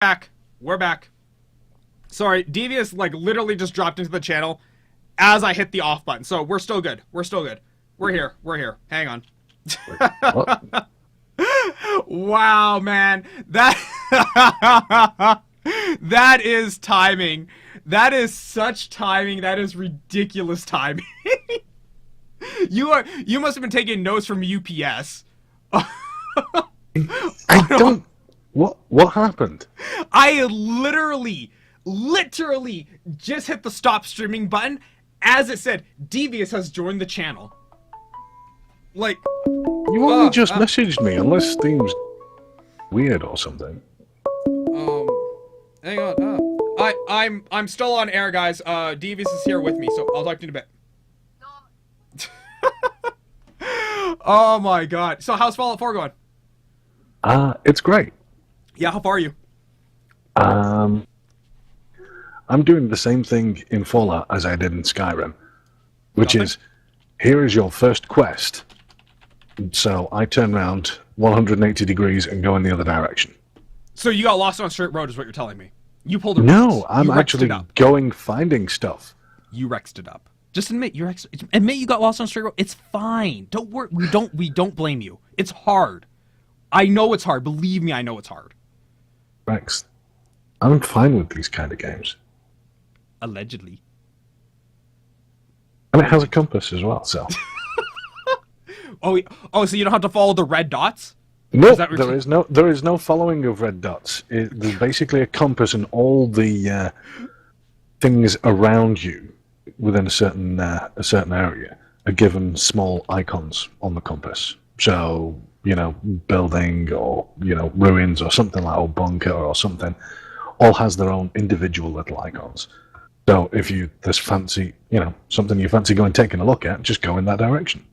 Back. We're back. Sorry, Devious like literally just dropped into the channel as I hit the off button. So we're still good. We're still good. We're here. We're here. Hang on. Wait, what? Wow, man. That that is timing. That is such timing. That is ridiculous timing. You must have been taking notes from UPS. I don't. What happened? I literally just hit the stop streaming button as it said Devious has joined the channel. Like, You only just messaged me, unless Steam's weird or something. hang on. I'm still on air, guys. Devious is here with me, so I'll talk to you in a bit. Oh my god. So how's Fallout 4 going? It's great. Yeah, how far are you? I'm doing the same thing in Fallout as I did in Skyrim, which Nothing? is, here is your first quest. So I turn around 180 degrees and go in the other direction. So you got lost on a straight road is what you're telling me. You pulled a No, Rex. I'm You Rexed actually it up. going finding stuff. You Rexed it up. Just admit admit you got lost on a straight road. It's fine. Don't worry. We don't blame you. It's hard. I know it's hard. Believe me, I know it's hard. Rex, I'm fine with these kind of games. Allegedly. And it has a compass as well, so... Oh, so you don't have to follow the red dots? No, that there is no following of red dots. There's basically a compass, and all the things around you within a certain area are given small icons on the compass. So, building or ruins or something like, or bunker or something, all has their own individual little icons. So if there's fancy, something you fancy taking a look at, just go in that direction.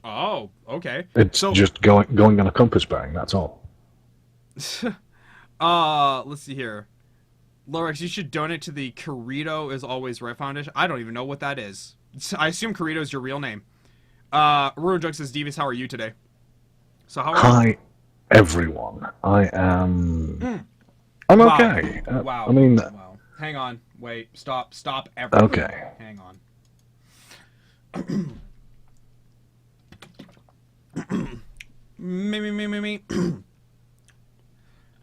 Oh, okay. It's just going on a compass bearing, that's all. Let's see here. Lorex, you should donate to the Corito is Always Right Foundation. I don't even know what that is. I assume Corito is your real name. Ruin Jug says, Devious, how are you today? So how are you? Hi, everyone. I am... I'm Wow. okay. Wow. I mean... Wow. Hang on. Wait. Stop everything. Okay. Hang on. me.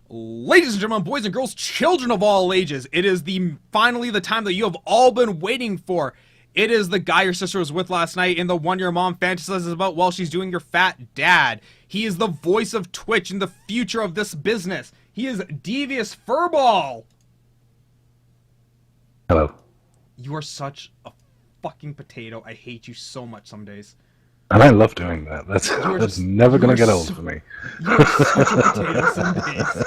Ladies and gentlemen, boys and girls, children of all ages, it is finally the time that you have all been waiting for. It is the guy your sister was with last night and the one your mom fantasizes about while she's doing your fat dad. He is the voice of Twitch and the future of this business. He is Devious Furball. Hello. You are such a fucking potato. I hate you so much some days. And I love doing that. That's never going to get old for me. You're such a potato some days.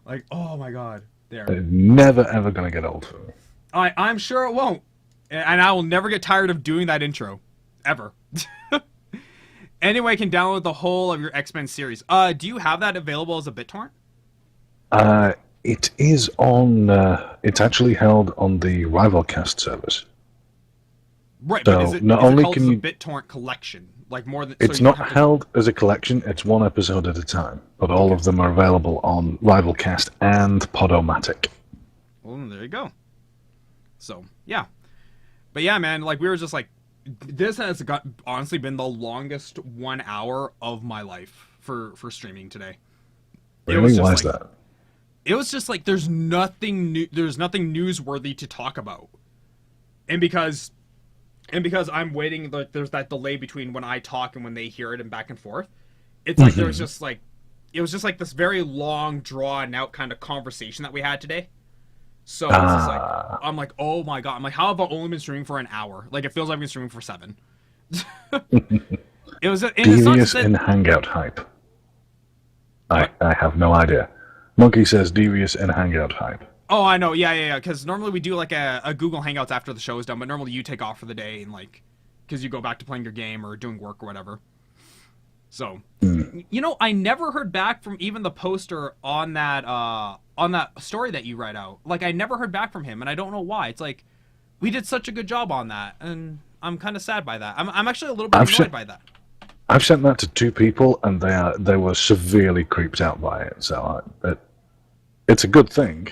Like, oh my god. There. It's never, ever going to get old for me. I'm sure it won't. And I will never get tired of doing that intro. Ever. Anyway, I can download the whole of your X-Men series. Do you have that available as a BitTorrent? It is on... it's actually held on the Rivalcast service. Right, So, but is it not held only as can a you- BitTorrent collection? Like more than... It's so you not don't have to- held as a collection, it's one episode at a time. But all of them are available on Rivalcast and Podomatic. Well, there you go. So, yeah. But yeah, man, like, we were just like... This has honestly been the longest 1 hour of my life for streaming today. Really? Why is that? It was just like there's nothing new, there's nothing newsworthy to talk about. And because I'm waiting, like there's that delay between when I talk and when they hear it and back and forth. It's like there was just like it was just like this very long drawn out kind of conversation that we had today. So it's just like I'm like, oh my god, I'm like, how have I only been streaming for an hour? Like it feels like I've been streaming for 7. It was and it's not Devious that, in Hangout hype. I have no idea. Monkey says Devious in Hangout hype. Oh, I know. Yeah. Because normally we do like a Google Hangouts after the show is done, but normally you take off for the day and like, because you go back to playing your game or doing work or whatever. So, I never heard back from even the poster on that story that you read out. Like, I never heard back from him, and I don't know why. It's like we did such a good job on that, and I'm kind of sad by that. I'm actually a little bit annoyed by that. I've sent that to 2 people, and they were severely creeped out by it. So it's a good thing.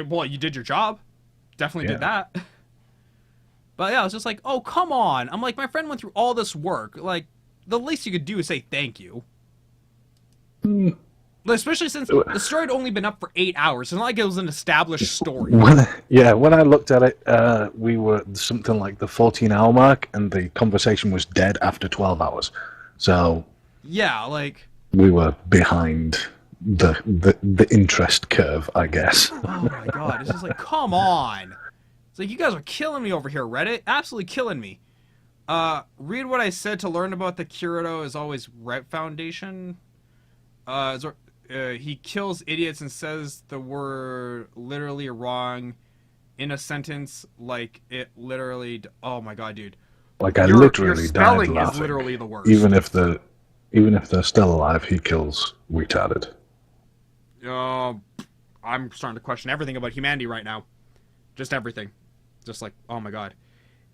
Well, you did your job. Definitely did Yeah. that. But yeah, I was just like, oh, come on. I'm like, my friend went through all this work. Like, the least you could do is say thank you. Mm. Especially since the story had only been up for 8 hours. It's not like it was an established story. When I looked at it, we were something like the 14-hour mark, and the conversation was dead after 12 hours. So Yeah, like, we were behind the interest curve, I guess. oh my god. It's just like, come on. It's like, you guys are killing me over here, Reddit. Absolutely killing me. Read what I said to learn about the Kirito is always Rep Foundation. He kills idiots and says the word literally wrong in a sentence like it literally. Oh my god, dude! Like I Your literally died spelling laughing. is literally the worst. Even if they're still alive, he kills retarded. I'm starting to question everything about humanity right now. Just everything. Just like, oh my god.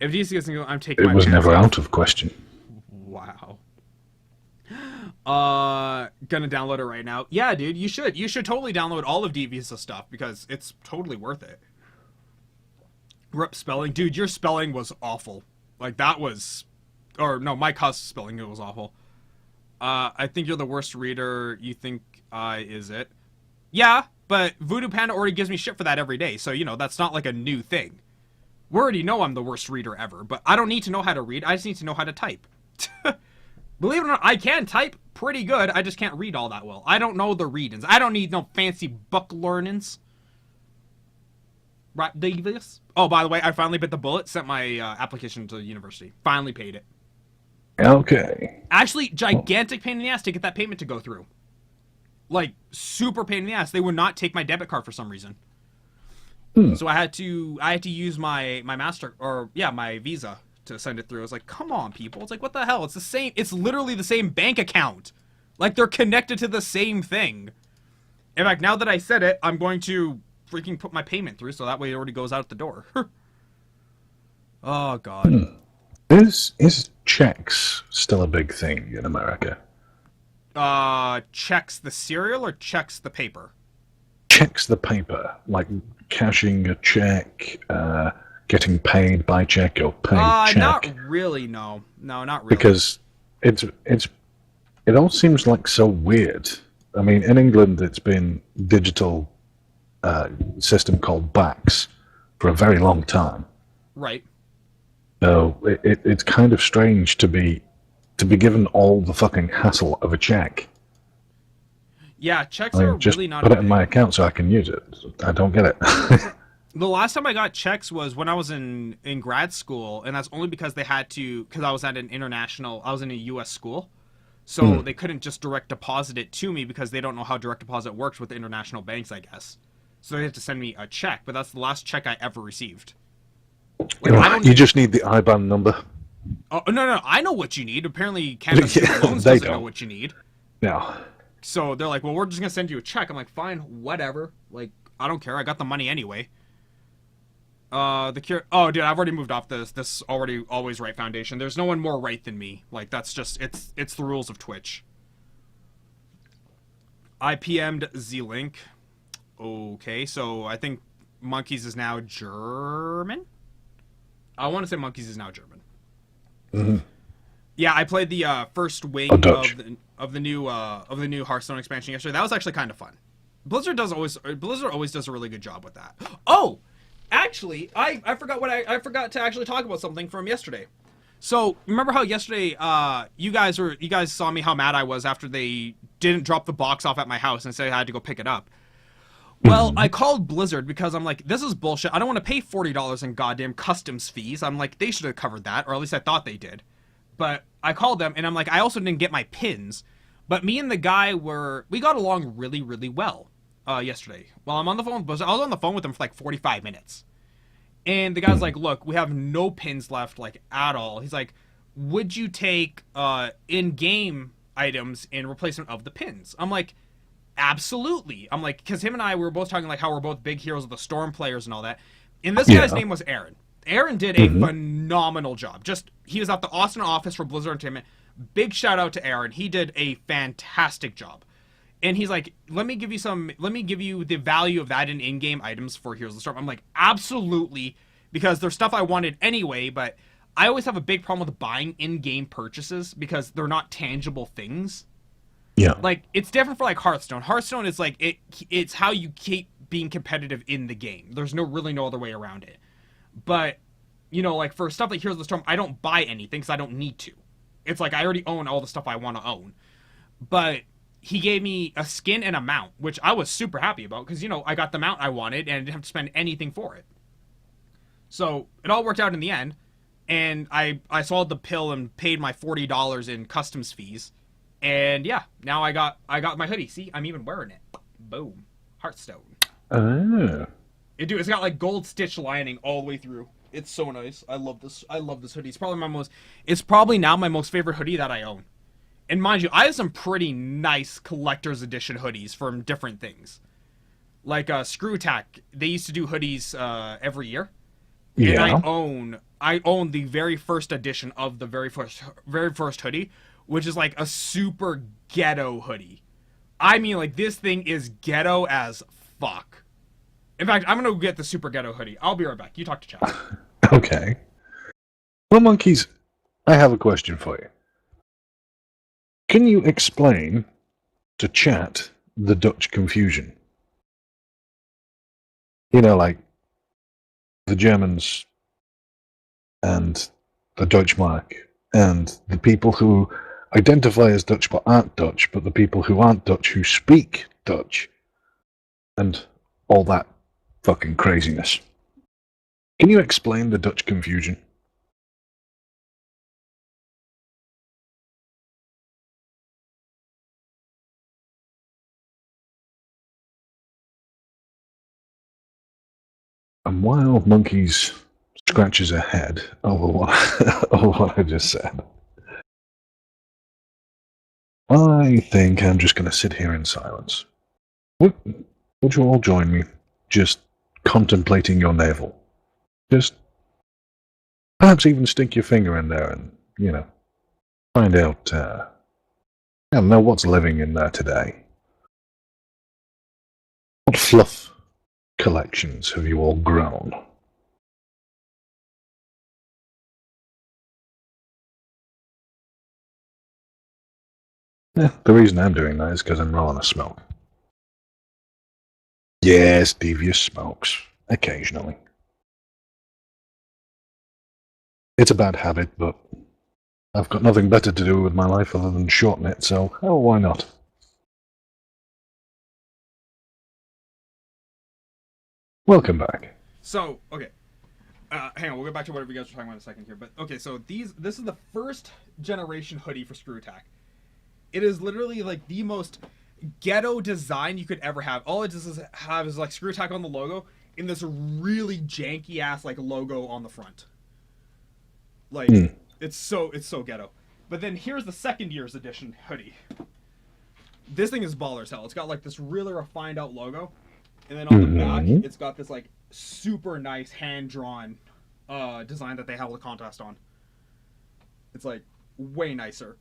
If DC gets to go, I'm taking It my was pants never off. out of question. Wow. Gonna download it right now. Yeah, dude, you should. You should totally download all of Devious' stuff because it's totally worth it. Rip spelling. Dude, your spelling was awful. Like, that was... Or, no, Mike Huss spelling it was awful. I think you're the worst reader. You think I is it? Yeah, but Voodoo Panda already gives me shit for that every day, so, you know, that's not like a new thing. We already know I'm the worst reader ever, but I don't need to know how to read. I just need to know how to type. Believe it or not, I can type pretty good. I just can't read all that well. I don't know the readings. I don't need no fancy book learnings. Right, Davis? Oh, by the way, I finally bit the bullet. Sent my application to the university. Finally paid it. Okay. Actually, gigantic pain in the ass to get that payment to go through. Like, super pain in the ass. They would not take my debit card for some reason. So I had to use my my Visa to send it through. I was like, come on, people. It's like, what the hell? It's the same. It's literally the same bank account. Like, they're connected to the same thing. In fact, now that I said it, I'm going to freaking put my payment through so that way it already goes out the door. Oh, God. Is checks still a big thing in America? Checks the cereal or checks the paper? Checks the paper, like cashing a check, getting paid by check or paid check. Not really, no. No, not really. Because it all seems like so weird. I mean, in England, it's been digital system called BACS for a very long time. Right. So it's kind of strange to be given all the fucking hassle of a check. Yeah, checks I are mean, just really not put a it in thing. my account so I can use it. I don't get it. The last time I got checks was when I was in grad school, and that's only because they had to, because I was at I was in a U.S. school, so they couldn't just direct deposit it to me because they don't know how direct deposit works with the international banks, I guess. So they had to send me a check, but that's the last check I ever received. Like, I don't You need, just need the IBAN number. oh, no, I know what you need. Apparently, Canada Yeah, Student Loans they doesn't know don't. what you need. No. So they're like, well, we're just going to send you a check. I'm like, fine, whatever. Like, I don't care. I got the money anyway. Oh, dude, I've already moved off this already always right foundation. There's no one more right than me. Like, that's just, it's the rules of Twitch. I PM'd Z-Link. Okay, so I think Monkeys is now German? I want to say Monkeys is now German. Mm-hmm. Yeah, I played the first wing Oh, Dutch. of the new Hearthstone expansion yesterday. That was actually kind of fun. Blizzard always does a really good job with that. Oh, actually, I forgot to actually talk about something from yesterday. So remember how yesterday you guys saw me how mad I was after they didn't drop the box off at my house and said I had to go pick it up. Well, I called Blizzard because I'm like, this is bullshit. I don't want to pay $40 in goddamn customs fees. I'm like, they should have covered that, or at least I thought they did. But I called them, and I'm like, I also didn't get my pins. But me and the guy we got along really, really well yesterday. While I'm on the phone with Blizzard, I was on the phone with them for like 45 minutes. And the guy's like, look, we have no pins left, like, at all. He's like, would you take in-game items in replacement of the pins? I'm like, absolutely. I'm like, because him and I, we were both talking like how we're both big heroes of the Storm players and all that. And this guy's name was Aaron. Aaron did a phenomenal job. He was at the Austin office for Blizzard Entertainment. Big shout out to Aaron. He did a fantastic job. And he's like, let me give you the value of that in in-game items for Heroes of the Storm. I'm like, absolutely, because there's stuff I wanted anyway, but I always have a big problem with buying in-game purchases because they're not tangible things. Yeah. Like, it's different for like Hearthstone. Hearthstone is like it's how you keep being competitive in the game. There's really no other way around it. But like for stuff like Heroes of the Storm, I don't buy anything because I don't need to. It's like I already own all the stuff I want to own. But he gave me a skin and a mount, which I was super happy about because I got the mount I wanted and I didn't have to spend anything for it. So it all worked out in the end, and I sold the pill and paid my $40 in customs fees, and yeah, now I got my hoodie. See, I'm even wearing it. Boom, Hearthstone. Oh. It's got like gold stitch lining all the way through. It's so nice. I love this. I love this hoodie. It's probably now my most favorite hoodie that I own. And mind you, I have some pretty nice collector's edition hoodies from different things. Like Screw Attack, they used to do hoodies every year. Yeah. And I own the very first edition of the very first hoodie, which is like a super ghetto hoodie. I mean, like, this thing is ghetto as fuck. In fact, I'm gonna go get the super ghetto hoodie. I'll be right back. You talk to chat. Okay. Well, Monkeys, I have a question for you. Can you explain to chat the Dutch confusion? Like the Germans and the Deutschmark and the people who identify as Dutch but aren't Dutch, but the people who aren't Dutch who speak Dutch and all that fucking craziness. Can you explain the Dutch confusion? And while Monkeys scratches her head over what I just said, I think I'm just going to sit here in silence. Would you all join me, just contemplating your navel? Just perhaps even stick your finger in there and, find out, I don't know what's living in there today. What fluff collections have you all grown? The reason I'm doing that is because I'm rolling a smoke. Yes, devious smokes. Occasionally. It's a bad habit, but I've got nothing better to do with my life other than shorten it, so why not? Welcome back. So, okay. Hang on, we'll get back to whatever you guys were talking about in a second here. But, okay, so this is the first generation hoodie for Screw Attack. It is literally, like, the most ghetto design you could ever have. All it does have is, like, Screw Attack on the logo and this really janky-ass, like, logo on the front. Like, it's so ghetto. But then here's the second year's edition hoodie. This thing is baller as hell. It's got, like, this really refined out logo. And then on the back, it's got this, like, super nice hand-drawn design that they held a contest on. It's, like, way nicer.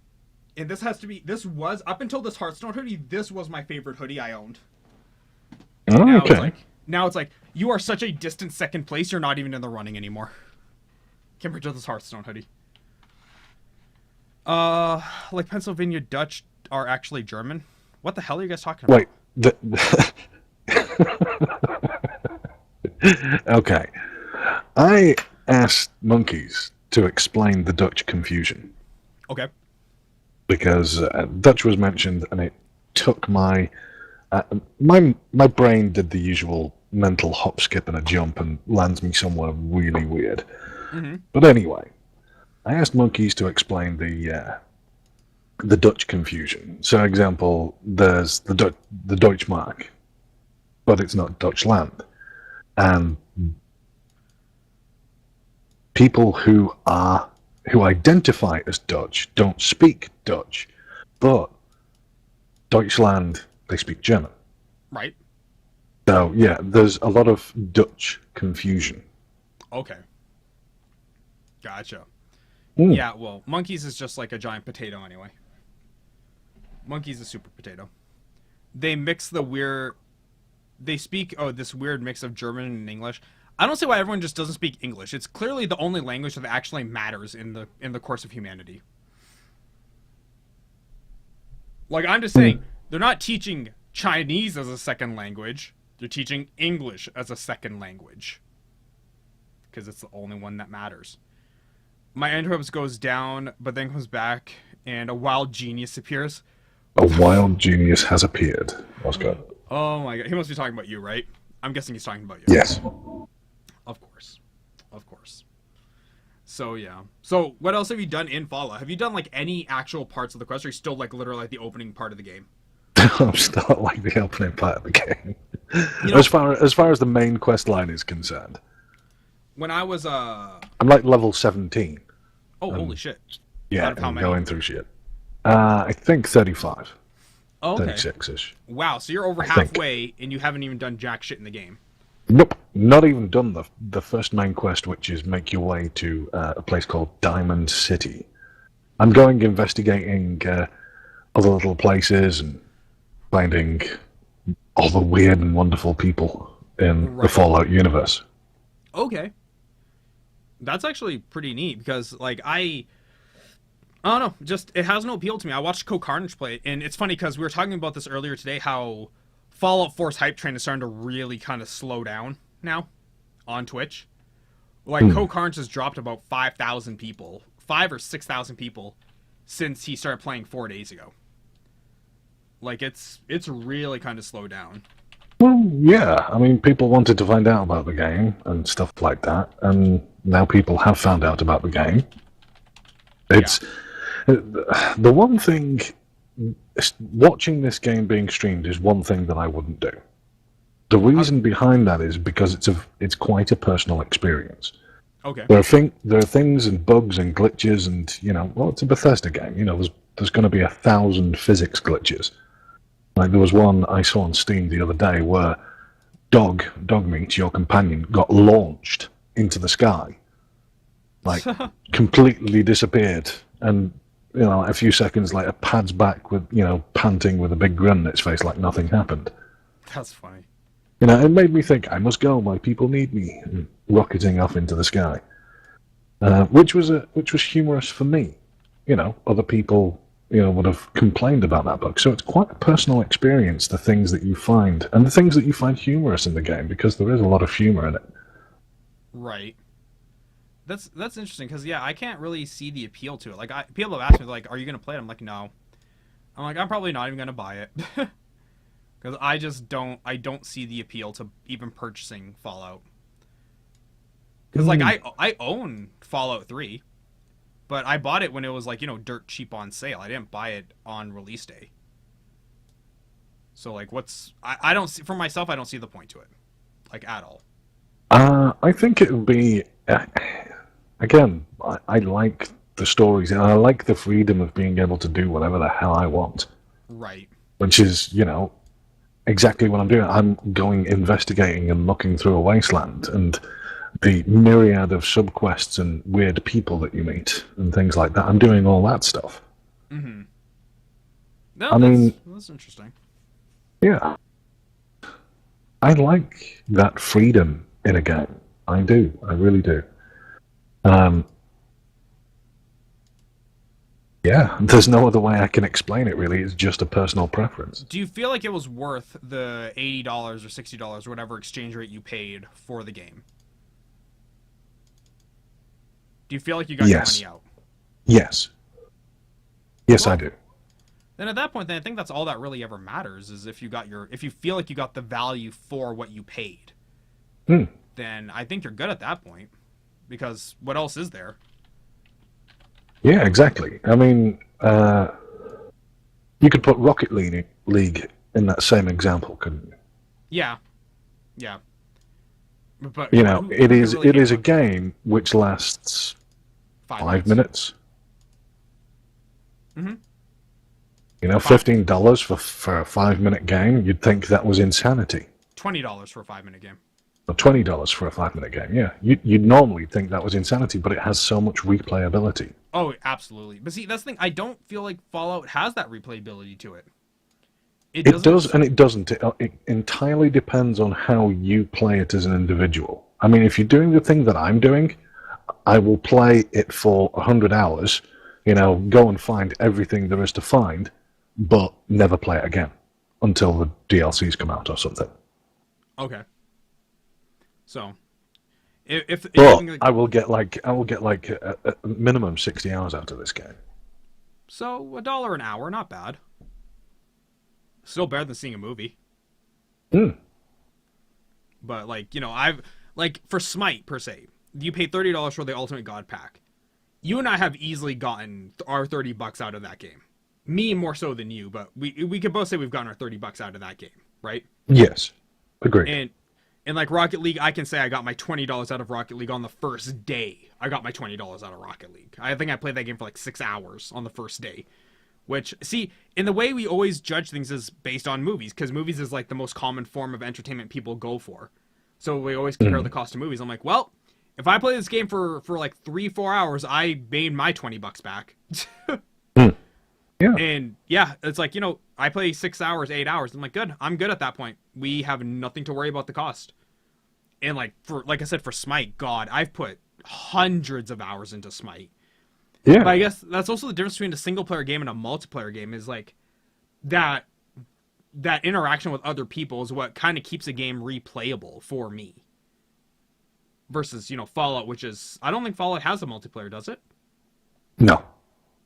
And this was, up until this Hearthstone hoodie, this was my favorite hoodie I owned. Oh, now okay. Now it's like, you are such a distant second place, you're not even in the running anymore. Compared to this Hearthstone hoodie. Like Pennsylvania Dutch are actually German? What the hell are you guys talking about? Wait, okay. I asked Monkeys to explain the Dutch confusion. Okay. Because Dutch was mentioned, and it took my brain did the usual mental hop, skip, and a jump, and lands me somewhere really weird. Mm-hmm. But anyway, I asked Monkeys to explain the Dutch confusion. So, example, there's the Deutschmark, but it's not Dutchland, and people who identify as Dutch don't speak Dutch, but Deutschland, they speak German. Right. So, yeah, there's a lot of Dutch confusion. Okay. Gotcha. Mm. Yeah, well, Monkeys is just like a giant potato anyway. Monkeys is a super potato. they mix the weird. They speak this weird mix of German and English. I don't see why everyone just doesn't speak English. It's clearly the only language that actually matters in the course of humanity. Like I'm just saying, they're not teaching Chinese as a second language. They're teaching English as a second language. Because it's the only one that matters. My interrupts goes down, but then comes back, and a wild genius appears. A wild genius has appeared. Oscar. Oh my god, he must be talking about you, right? I'm guessing he's talking about you. Yes. Of course. Of course. So yeah. So what else have you done in Fallout? Have you done like any actual parts of the quest, or are you still like literally like the opening part of the game? I'm still like the opening part of the game. You know, as far as the main quest line is concerned. When I was I'm like level 17. oh holy shit. Yeah, Out of how and many? going through shit. I think 35. Oh, okay. 36-ish. Wow, so you're over I think. halfway and you haven't even done jack shit in the game. Nope, not even done the first main quest, which is make your way to a place called Diamond City. I'm going investigating other little places and finding all the weird and wonderful people in the Right. Fallout universe. Okay. That's actually pretty neat because like I don't know, just it has no appeal to me. I watched Co-Carnage play it, and it's funny because we were talking about this earlier today how Fallout 4's hype train is starting to really kind of slow down now on Twitch. Like Co-Carnage has dropped about 5,000 people, 5 or 6,000 people since he started playing 4 days ago. Like it's really kind of slowed down. Well, yeah, I mean, people wanted to find out about the game and stuff like that, and now people have found out about the game. It's the one thing. Watching this game being streamed is one thing that I wouldn't do. The reason behind that is because it's quite a personal experience. Okay. There are things and bugs and glitches and well, it's a Bethesda game. There's going to be 1,000 physics glitches. Like there was one I saw on Steam the other day where Dogmeat, your companion, got launched into the sky, like completely disappeared, and a few seconds later pads back with panting with a big grin on its face like nothing happened. That's funny. It made me think I must go. My people need me. And rocketing off into the sky, which was humorous for me. Other people would have complained about that book. So it's quite a personal experience. The things that you find and the things that you find humorous in the game, because there is a lot of humor in it. Right. That's interesting because I can't really see the appeal to it. Like people have asked me like, "Are you gonna play it?" I'm like, "No." I'm like, "I'm probably not even gonna buy it," because I just don't see the appeal to even purchasing Fallout. Because like I own Fallout 3, but I bought it when it was like dirt cheap on sale. I didn't buy it on release day. So like, I don't see for myself. I don't see the point to it, like at all. I think it would be. Again, I like the stories, and I like the freedom of being able to do whatever the hell I want. Right. Which is, exactly what I'm doing. I'm going investigating and looking through a wasteland, and the myriad of subquests and weird people that you meet and things like that. I'm doing all that stuff. Mm-hmm. No, I mean, that's interesting. Yeah. I like that freedom in a game. I do. I really do. Yeah, there's no other way I can explain it, really. It's just a personal preference. Do you feel like it was worth the $80 or $60 or whatever exchange rate you paid for the game? Do you feel like you got your money out? Yes. Yes, Well, I do. Then at that point, then I think that's all that really ever matters is if you feel like you got the value for what you paid. Then I think you're good at that point. Because what else is there? Yeah, exactly. I mean, you could put Rocket League in that same example, couldn't you? Yeah. Yeah. But it is a game which lasts 5 minutes. Mm-hmm. $15 for a 5-minute game, you'd think that was insanity. $20 for a 5-minute game. Or $20 for a 5-minute game, yeah. You'd normally think that was insanity, but it has so much replayability. Oh, absolutely. But see, that's the thing. I don't feel like Fallout has that replayability to it. It It doesn't. does and it doesn't. It entirely depends on how you play it as an individual. I mean, if you're doing the thing that I'm doing, I will play it for 100 hours, go and find everything there is to find, but never play it again until the DLCs come out or something. Okay. So, if you But think like, I will get like a minimum 60 hours out of this game. so $1 an hour, not bad. Still better than seeing a movie. Hmm. But like I've like for Smite per se, you pay $30 for the Ultimate God Pack. You and I have easily gotten our $30 out of that game. Me more so than you, but we could both say we've gotten our $30 out of that game, right? Yes, agreed. And like Rocket League, I can say I got my $20 out of Rocket League on the first day. I got my $20 out of Rocket League. I think I played that game for like 6 hours on the first day. Which, see, in the way we always judge things is based on movies, because movies is like the most common form of entertainment people go for. So we always compare the cost of movies. I'm like, well, if I play this game for like 3-4 hours, I made my $20 back. Yeah. And yeah, it's like, I play 6 hours, 8 hours. I'm like, good. I'm good at that point. We have nothing to worry about the cost. And like I said, for Smite, God, I've put hundreds of hours into Smite. Yeah. But I guess that's also the difference between a single player game and a multiplayer game is like that interaction with other people is what kind of keeps a game replayable for me. Versus, Fallout, which is I don't think Fallout has a multiplayer, does it? No.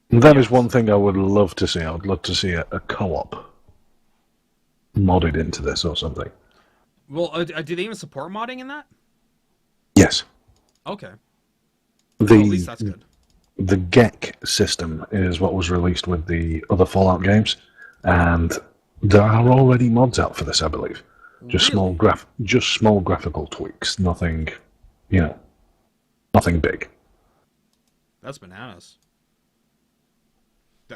That is Yes. one thing I would love to see. I would love to see a co-op modded into this or something. Well, do they even support modding in that? Yes. Okay. Well, at least The that's good. the GEC system is what was released with the other Fallout games, and there are already mods out for this, I believe. Just Really? small graphical tweaks. Nothing, nothing big. That's bananas.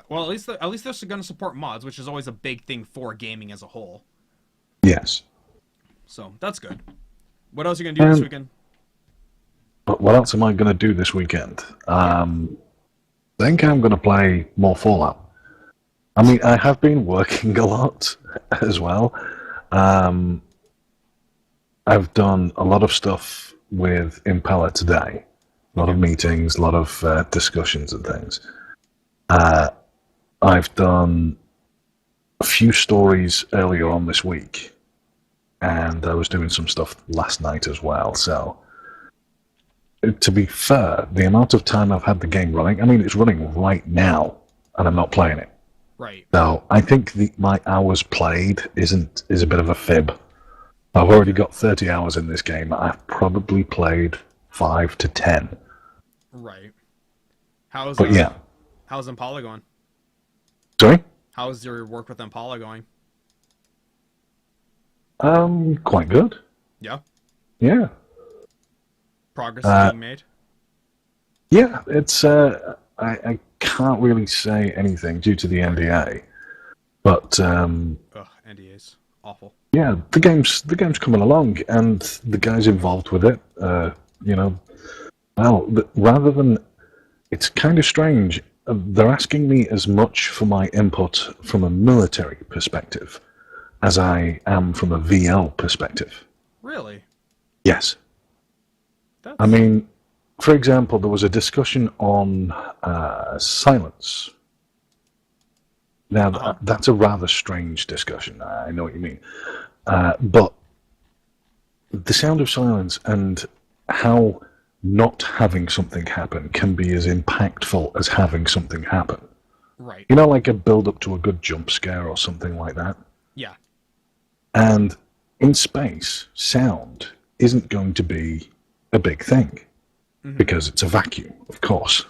Well, at least they're going to support mods, which is always a big thing for gaming as a whole. Yes. So that's good. What else are you going to do this Um, weekend? But what else am I going to do this weekend? I think I'm going to play more Fallout. I mean, I have been working a lot as well. Um, I've done a lot of stuff with Impala today. A lot of meetings, a lot of discussions and things. I've done a few stories earlier on this week, and I was doing some stuff last night as well. So, to be fair, the amount of time I've had the game running, I mean, it's running right now, and I'm not playing it. Right. So, I think my hours played is a bit of a fib. I've already got 30 hours in this game. I've probably played 5 to 10. Right. How's But yeah, how's Impala going? sorry. How's your work with Impala going? Quite good. Yeah. Yeah. Progress is being made. Yeah, it's I can't really say anything due to the NDA, but Ugh, NDAs. Awful. yeah, the game's coming along, and the guys involved with it, rather than it's kind of strange. They're asking me as much for my input from a military perspective as I am from a VL perspective. Really? Yes. That's... I mean, for example, there was a discussion on silence. Now, that's a rather strange discussion. I know what you mean. But the sound of silence and how not having something happen can be as impactful as having something happen. Right. Like a build-up to a good jump scare or something like that. Yeah. And in space, sound isn't going to be a big thing because it's a vacuum, of course.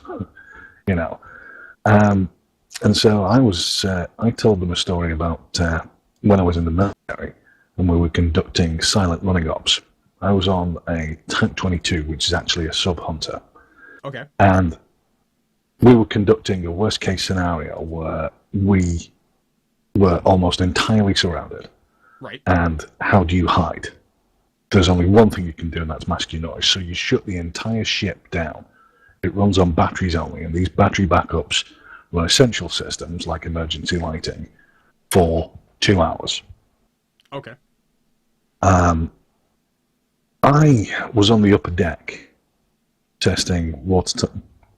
And so I told them a story about when I was in the military and we were conducting silent running ops. I was on a Type 22, which is actually a sub-hunter. Okay. And we were conducting a worst-case scenario where we were almost entirely surrounded. Right. And how do you hide? There's only one thing you can do, and that's mask your noise. So you shut the entire ship down. It runs on batteries only, and these battery backups run essential systems like emergency lighting for 2 hours. Okay. I was on the upper deck testing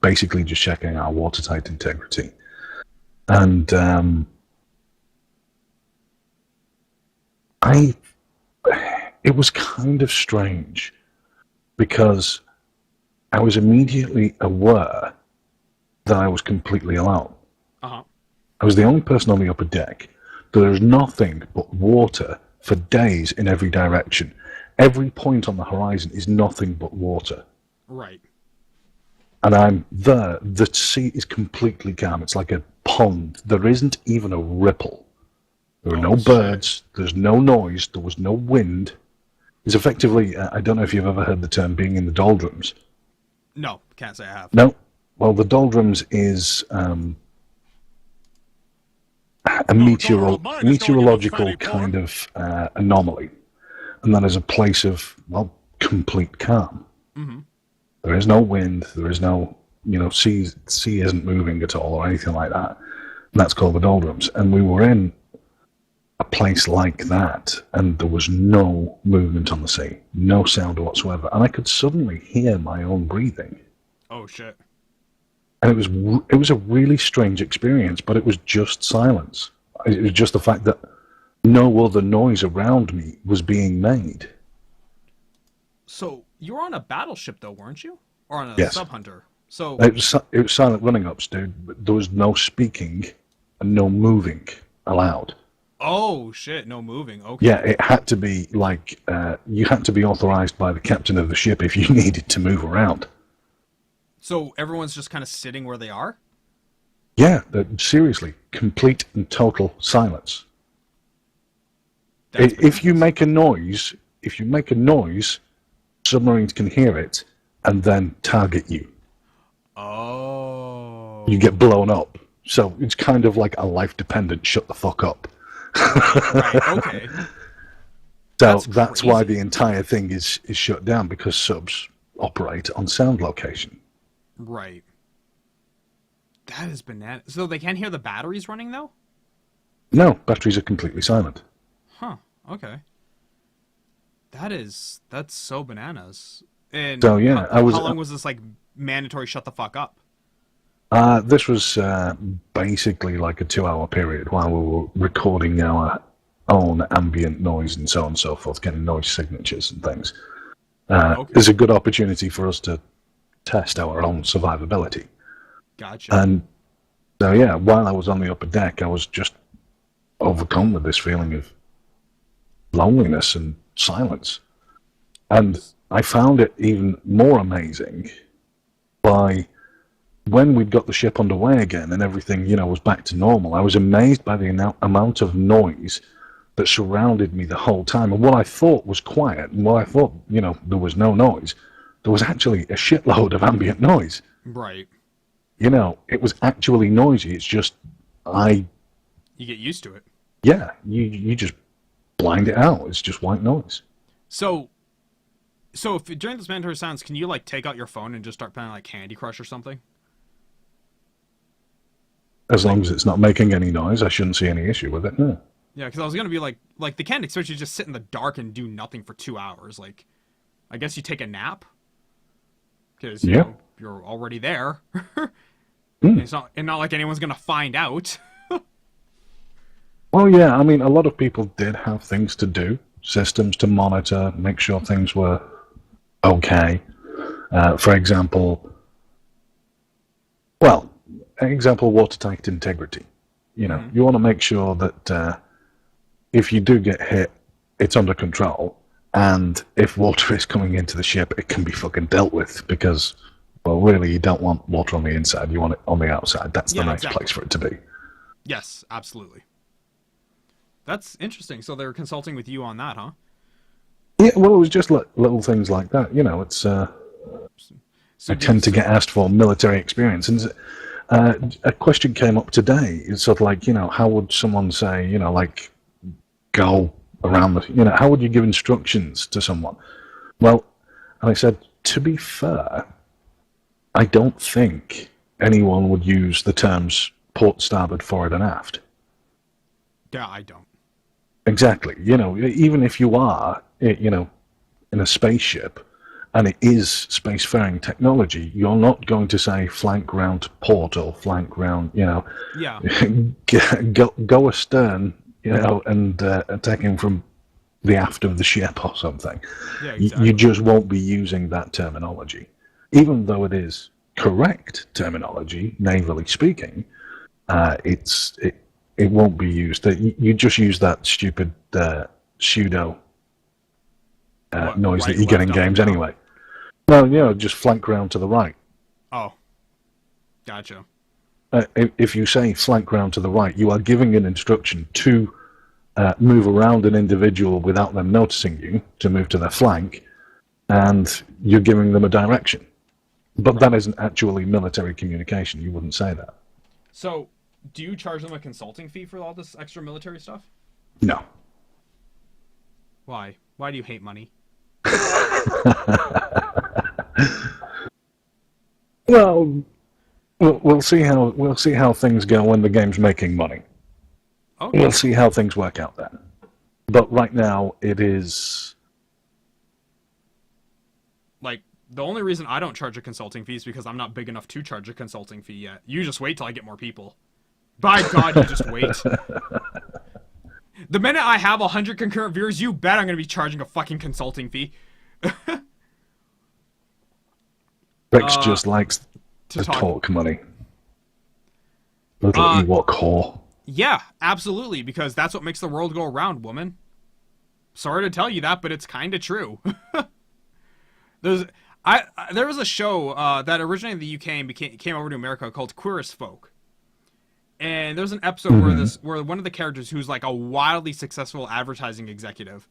basically just checking our watertight integrity. And it was kind of strange because I was immediately aware that I was completely alone. Uh-huh. I was the only person on the upper deck. There was nothing but water for days in every direction. Every point on the horizon is nothing but water. Right. And I'm there. The sea is completely calm. It's like a pond. There isn't even a ripple. There are no birds. There's no noise. There was no wind. It's effectively, I don't know if you've ever heard the term being in the doldrums. No, can't say I have. No. Well, the doldrums is a meteorological kind of anomaly. And that is a place of, well, complete calm. Mm-hmm. There is no wind. There is no, sea isn't moving at all or anything like that. And that's called the doldrums. And we were in a place like that, and there was no movement on the sea, no sound whatsoever. And I could suddenly hear my own breathing. Oh, shit. And it was a really strange experience, but it was just silence. It was just the fact that no other noise around me was being made. So you were on a battleship, though, weren't you? Or on a Yes. sub-hunter? So It was silent running ups, dude. But there was no speaking and no moving allowed. oh shit, no moving. Okay. Yeah, it had to be like you had to be authorized by the captain of the ship if you needed to move around. So everyone's just kind of sitting where they are? Yeah, seriously, complete and total silence. That's If you make a noise, submarines can hear it and then target you. Oh. You get blown up. So it's kind of like a life-dependent shut the fuck up. Right, okay. So That's that's why crazy. the entire thing is shut down, because subs operate on sound location. Right. That is banana. So they can't hear the batteries running, though? No, batteries are completely silent. Huh, okay. That's so bananas. And So, yeah, how I was- long was this, like, mandatory shut the fuck up? This was basically like a 2-hour period while we were recording our own ambient noise and so on and so forth, getting noise signatures and things. Okay. It's a good opportunity for us to test our own survivability. Gotcha. And so, yeah, while I was on the upper deck, I was just overcome with this feeling of loneliness and silence. And I found it even more amazing by when we'd got the ship underway again and everything, was back to normal. I was amazed by the amount of noise that surrounded me the whole time. And what I thought was quiet, and what I thought, there was no noise, there was actually a shitload of ambient noise. Right. It was actually noisy. It's just, You get used to it. you just blind it out. It's just white noise. So if during this mandatory silence, can you, like, take out your phone and just start playing, like, Candy Crush or something? As long as it's not making any noise, I shouldn't see any issue with it. No. Yeah, because I was gonna be like they can't expect you to just sit in the dark and do nothing for 2 hours. Like, I guess you take a nap because Yeah. you're already there. Hmm. It's not like anyone's gonna find out. Well, yeah, I mean, a lot of people did have things to do, systems to monitor, make sure things were okay. For example, watertight integrity. You want to make sure that if you do get hit, it's under control, and if water is coming into the ship, it can be fucking dealt with, because, well, really, you don't want water on the inside, you want it on the outside. That's the Yeah, nice exactly. place for it to be. Yes, absolutely. That's interesting. So they're consulting with you on that, huh? Yeah, well, it was just little things like that. It's So I tend to get asked for military experience, and a question came up today. It's sort of like, how would someone say, like, go around the, how would you give instructions to someone? Well, and I said, to be fair, I don't think anyone would use the terms port, starboard, forward, and aft. Yeah, I don't. Exactly. Even if you are, in a spaceship, and it is spacefaring technology, you're not going to say flank round to port or flank round, Yeah. go astern, and attack him from the aft of the ship or something. Yeah, You exactly. just won't be using that terminology, even though it is correct terminology, navally speaking. It won't be used. You just use that stupid pseudo What, noise that right, you get left, in up, and games down? anyway. No, just flank round to the right. Oh, gotcha. If you say flank round to the right, you are giving an instruction to move around an individual without them noticing you, to move to their flank, and you're giving them a direction. But that isn't actually military communication. You wouldn't say that. So, do you charge them a consulting fee for all this extra military stuff? No. Why? Why do you hate money? Well, we'll see how things go when the game's making money. Okay. We'll see how things work out then. But right now, it is. Like, the only reason I don't charge a consulting fee is because I'm not big enough to charge a consulting fee yet. You just wait till I get more people. By God, you just wait. The minute I have 100 concurrent viewers, you bet I'm going to be charging a fucking consulting fee. Rex just likes to the talk. talk money. Little Ewok whore. Yeah, absolutely, because that's what makes the world go around, woman. Sorry to tell you that, but it's kind of true. There was a show that originated in the UK and came over to America called Queer as Folk. And there's an episode where one of the characters, who's like a wildly successful advertising executive,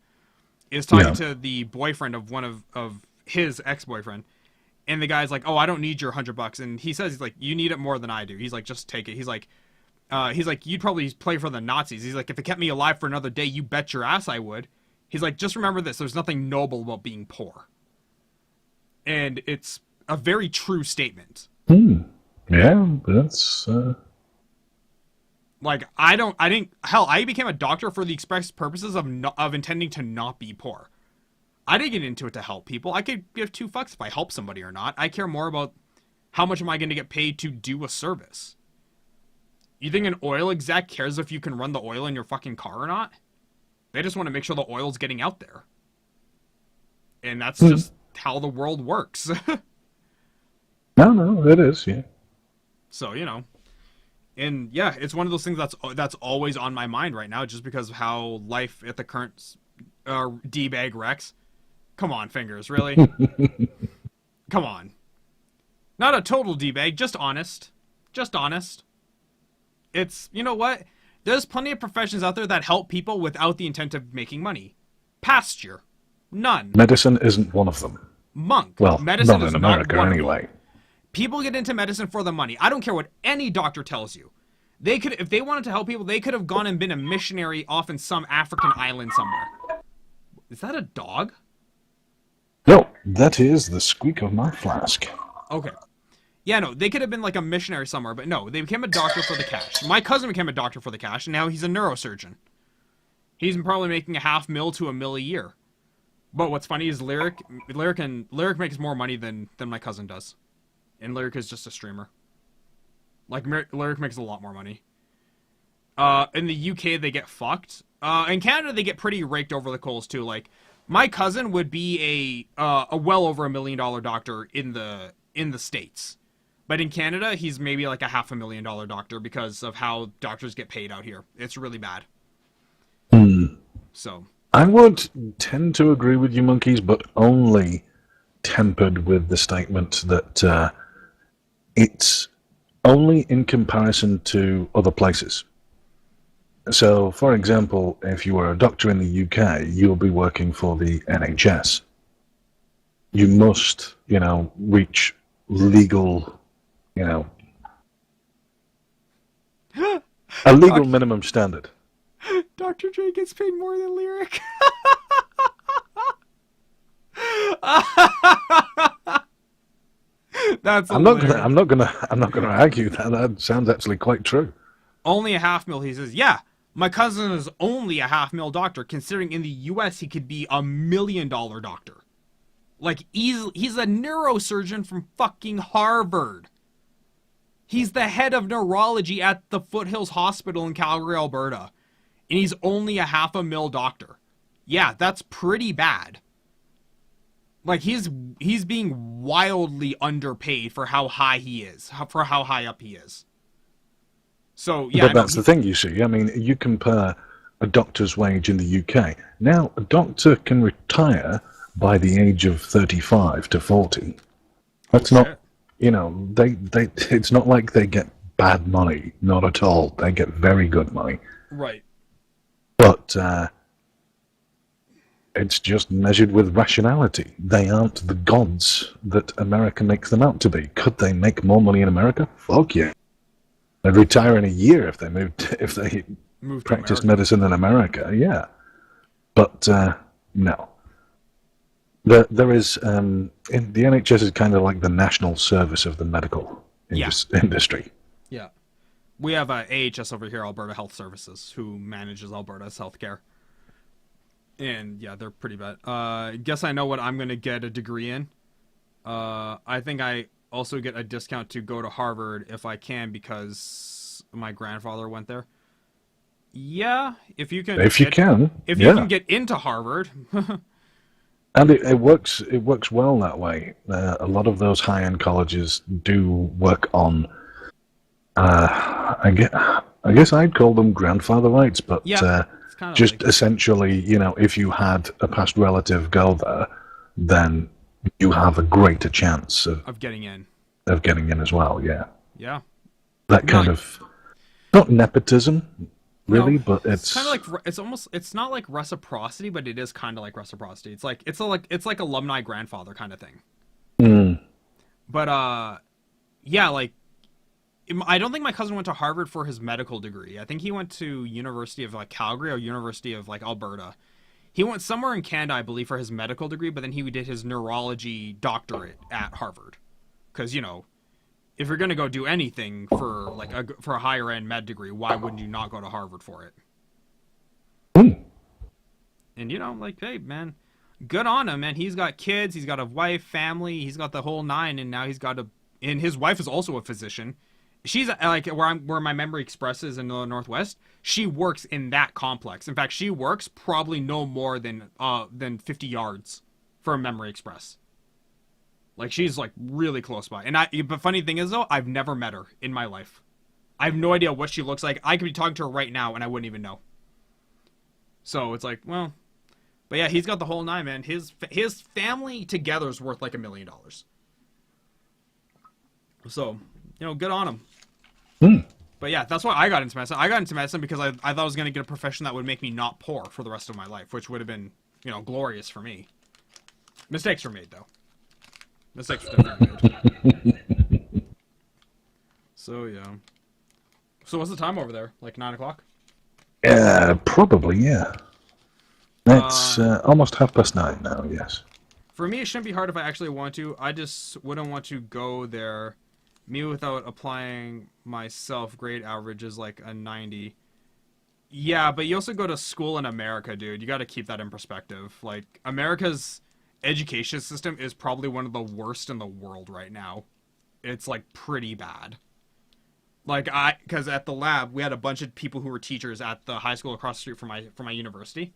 is talking to the boyfriend of one of his ex-boyfriend. And the guy's like, "Oh, I don't need your $100." And he says, he's like, "You need it more than I do." He's like, "Just take it." He's like, "You'd probably play for the Nazis." He's like, "If it kept me alive for another day, you bet your ass I would." He's like, "Just remember this: there's nothing noble about being poor." And it's a very true statement. Yeah, that's. Like, I became a doctor for the express purposes of intending to not be poor. I didn't get into it to help people. I could give two fucks if I help somebody or not. I care more about how much am I going to get paid to do a service. You think an oil exec cares if you can run the oil in your fucking car or not? They just want to make sure the oil's getting out there. And that's just how the world works. No, it is, yeah. So, and yeah, it's one of those things that's always on my mind right now, just because of how life at the current D-bag Rex. Come on, Fingers, really? Come on. Not a total D-bag, just honest. Just honest. It's, you know what? There's plenty of professions out there that help people without the intent of making money. Pasture. None. Medicine isn't one of them. Monk. Well, Medicine not is in America not one anyway. People get into medicine for the money. I don't care what any doctor tells you. They could, if they wanted to help people, they could have gone and been a missionary off in some African island somewhere. Is that a dog? No, that is the squeak of my flask. Okay. Yeah, no, they could have been like a missionary somewhere, but no, they became a doctor for the cash. My cousin became a doctor for the cash, and now he's a neurosurgeon. He's probably making $500,000 to $1 million a year. But what's funny is Lyric makes more money than my cousin does. And Lyric is just a streamer. Like, Lyric makes a lot more money. In the UK, they get fucked. In Canada, they get pretty raked over the coals, too. Like, my cousin would be a well over $1 million doctor in the States. But in Canada, he's maybe like a $500,000 doctor because of how doctors get paid out here. It's really bad. So. I would tend to agree with you, monkeys, but only tempered with the statement that it's only in comparison to other places. So, for example, if you were a doctor in the UK, you'll be working for the NHS. You must, reach legal, a legal minimum standard. Dr. Dre gets paid more than Lyric. That's I'm not gonna argue that. That sounds actually quite true. Only $500,000. He says, yeah, My cousin is only a half mil doctor, considering in the US he could be $1 million doctor. Like, he's a neurosurgeon from fucking Harvard. He's the head of neurology at the Foothills Hospital in Calgary, Alberta. And he's only a half a mil doctor. Yeah, that's pretty bad. Like, he's being wildly underpaid for how high he is, for how high up he is. So, yeah. But that's the thing, you see. I mean, you compare a doctor's wage in the UK. Now, a doctor can retire by the age of 35 to 40. That's not, you know, it's not like they get bad money. Not at all. They get very good money. Right. But it's just measured with rationality. They aren't the gods that America makes them out to be. Could they make more money in America? Fuck yeah. They'd retire in a year if they practiced medicine in America, yeah. But no. There is in the NHS is kind of like the national service of the medical industry. Yeah. We have AHS over here, Alberta Health Services, who manages Alberta's healthcare. And yeah, they're pretty bad. Guess I know what I'm gonna get a degree in. I think I also get a discount to go to Harvard if I can because my grandfather went there. Yeah, if you can. If you can get into Harvard. And it works well that way. A lot of those high-end colleges do work on. I guess I'd call them grandfather rights, but just like essentially, you know, if you had a past relative go there, then you have a greater chance of getting in. Of getting in as well, yeah. Yeah. That kind of not nepotism, really, but it's kind of like it's not like reciprocity, but it is kind of like reciprocity. It's like alumni grandfather kind of thing. Mm. But yeah, like I don't think my cousin went to Harvard for his medical degree. I think he went to University of like Calgary or University of like Alberta. He went somewhere in Canada, I believe, for his medical degree, but then he did his neurology doctorate at Harvard. Because, you know, if you're going to go do anything for like for a higher end med degree, why wouldn't you not go to Harvard for it? Mm. And, you know, like, hey, man, good on him, man. He's got kids, he's got a wife, family, he's got the whole nine, and now he's got and his wife is also a physician. She's like where my Memory Express is in the Northwest. She works in that complex. In fact, she works probably no more than 50 yards from Memory Express. Like, she's like really close by. And but funny thing is though, I've never met her in my life. I have no idea what she looks like. I could be talking to her right now and I wouldn't even know. So it's like, well, but yeah, he's got the whole nine, man. His family together is worth like $1 million. So, you know, good on him. Mm. But yeah, that's why I got into medicine. I got into medicine because I thought I was going to get a profession that would make me not poor for the rest of my life, which would have been, you know, glorious for me. Mistakes were made, though. Mistakes were definitely made. So, yeah. So what's the time over there? Like 9 o'clock? Probably, yeah. It's almost 9:30 now, yes. For me, it shouldn't be hard if I actually want to. I just wouldn't want to go there. Me without applying myself, grade average is like a 90. Yeah, but you also go to school in America, dude. You got to keep that in perspective. Like, America's education system is probably one of the worst in the world right now. It's like pretty bad. Like, because at the lab, we had a bunch of people who were teachers at the high school across the street from my university.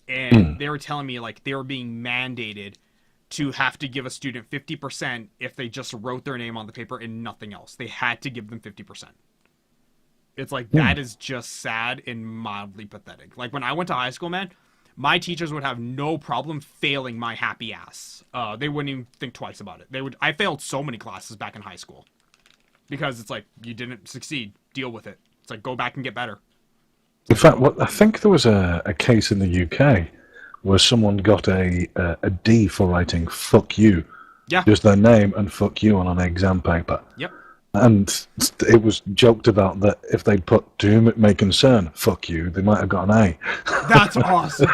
And they were telling me, like, they were being mandated to have to give a student 50% if they just wrote their name on the paper and nothing else. They had to give them 50%. It's like, that is just sad and mildly pathetic. Like, when I went to high school, man, my teachers would have no problem failing my happy ass. They wouldn't even think twice about it. I failed so many classes back in high school. Because it's like, you didn't succeed. Deal with it. It's like, go back and get better. In fact, I think there was a case in the UK where someone got a D for writing "fuck you," just their name and "fuck you" on an exam paper. Yep. And it was joked about that if they'd put "to whom it may concern," "fuck you," they might have got an A. That's awesome.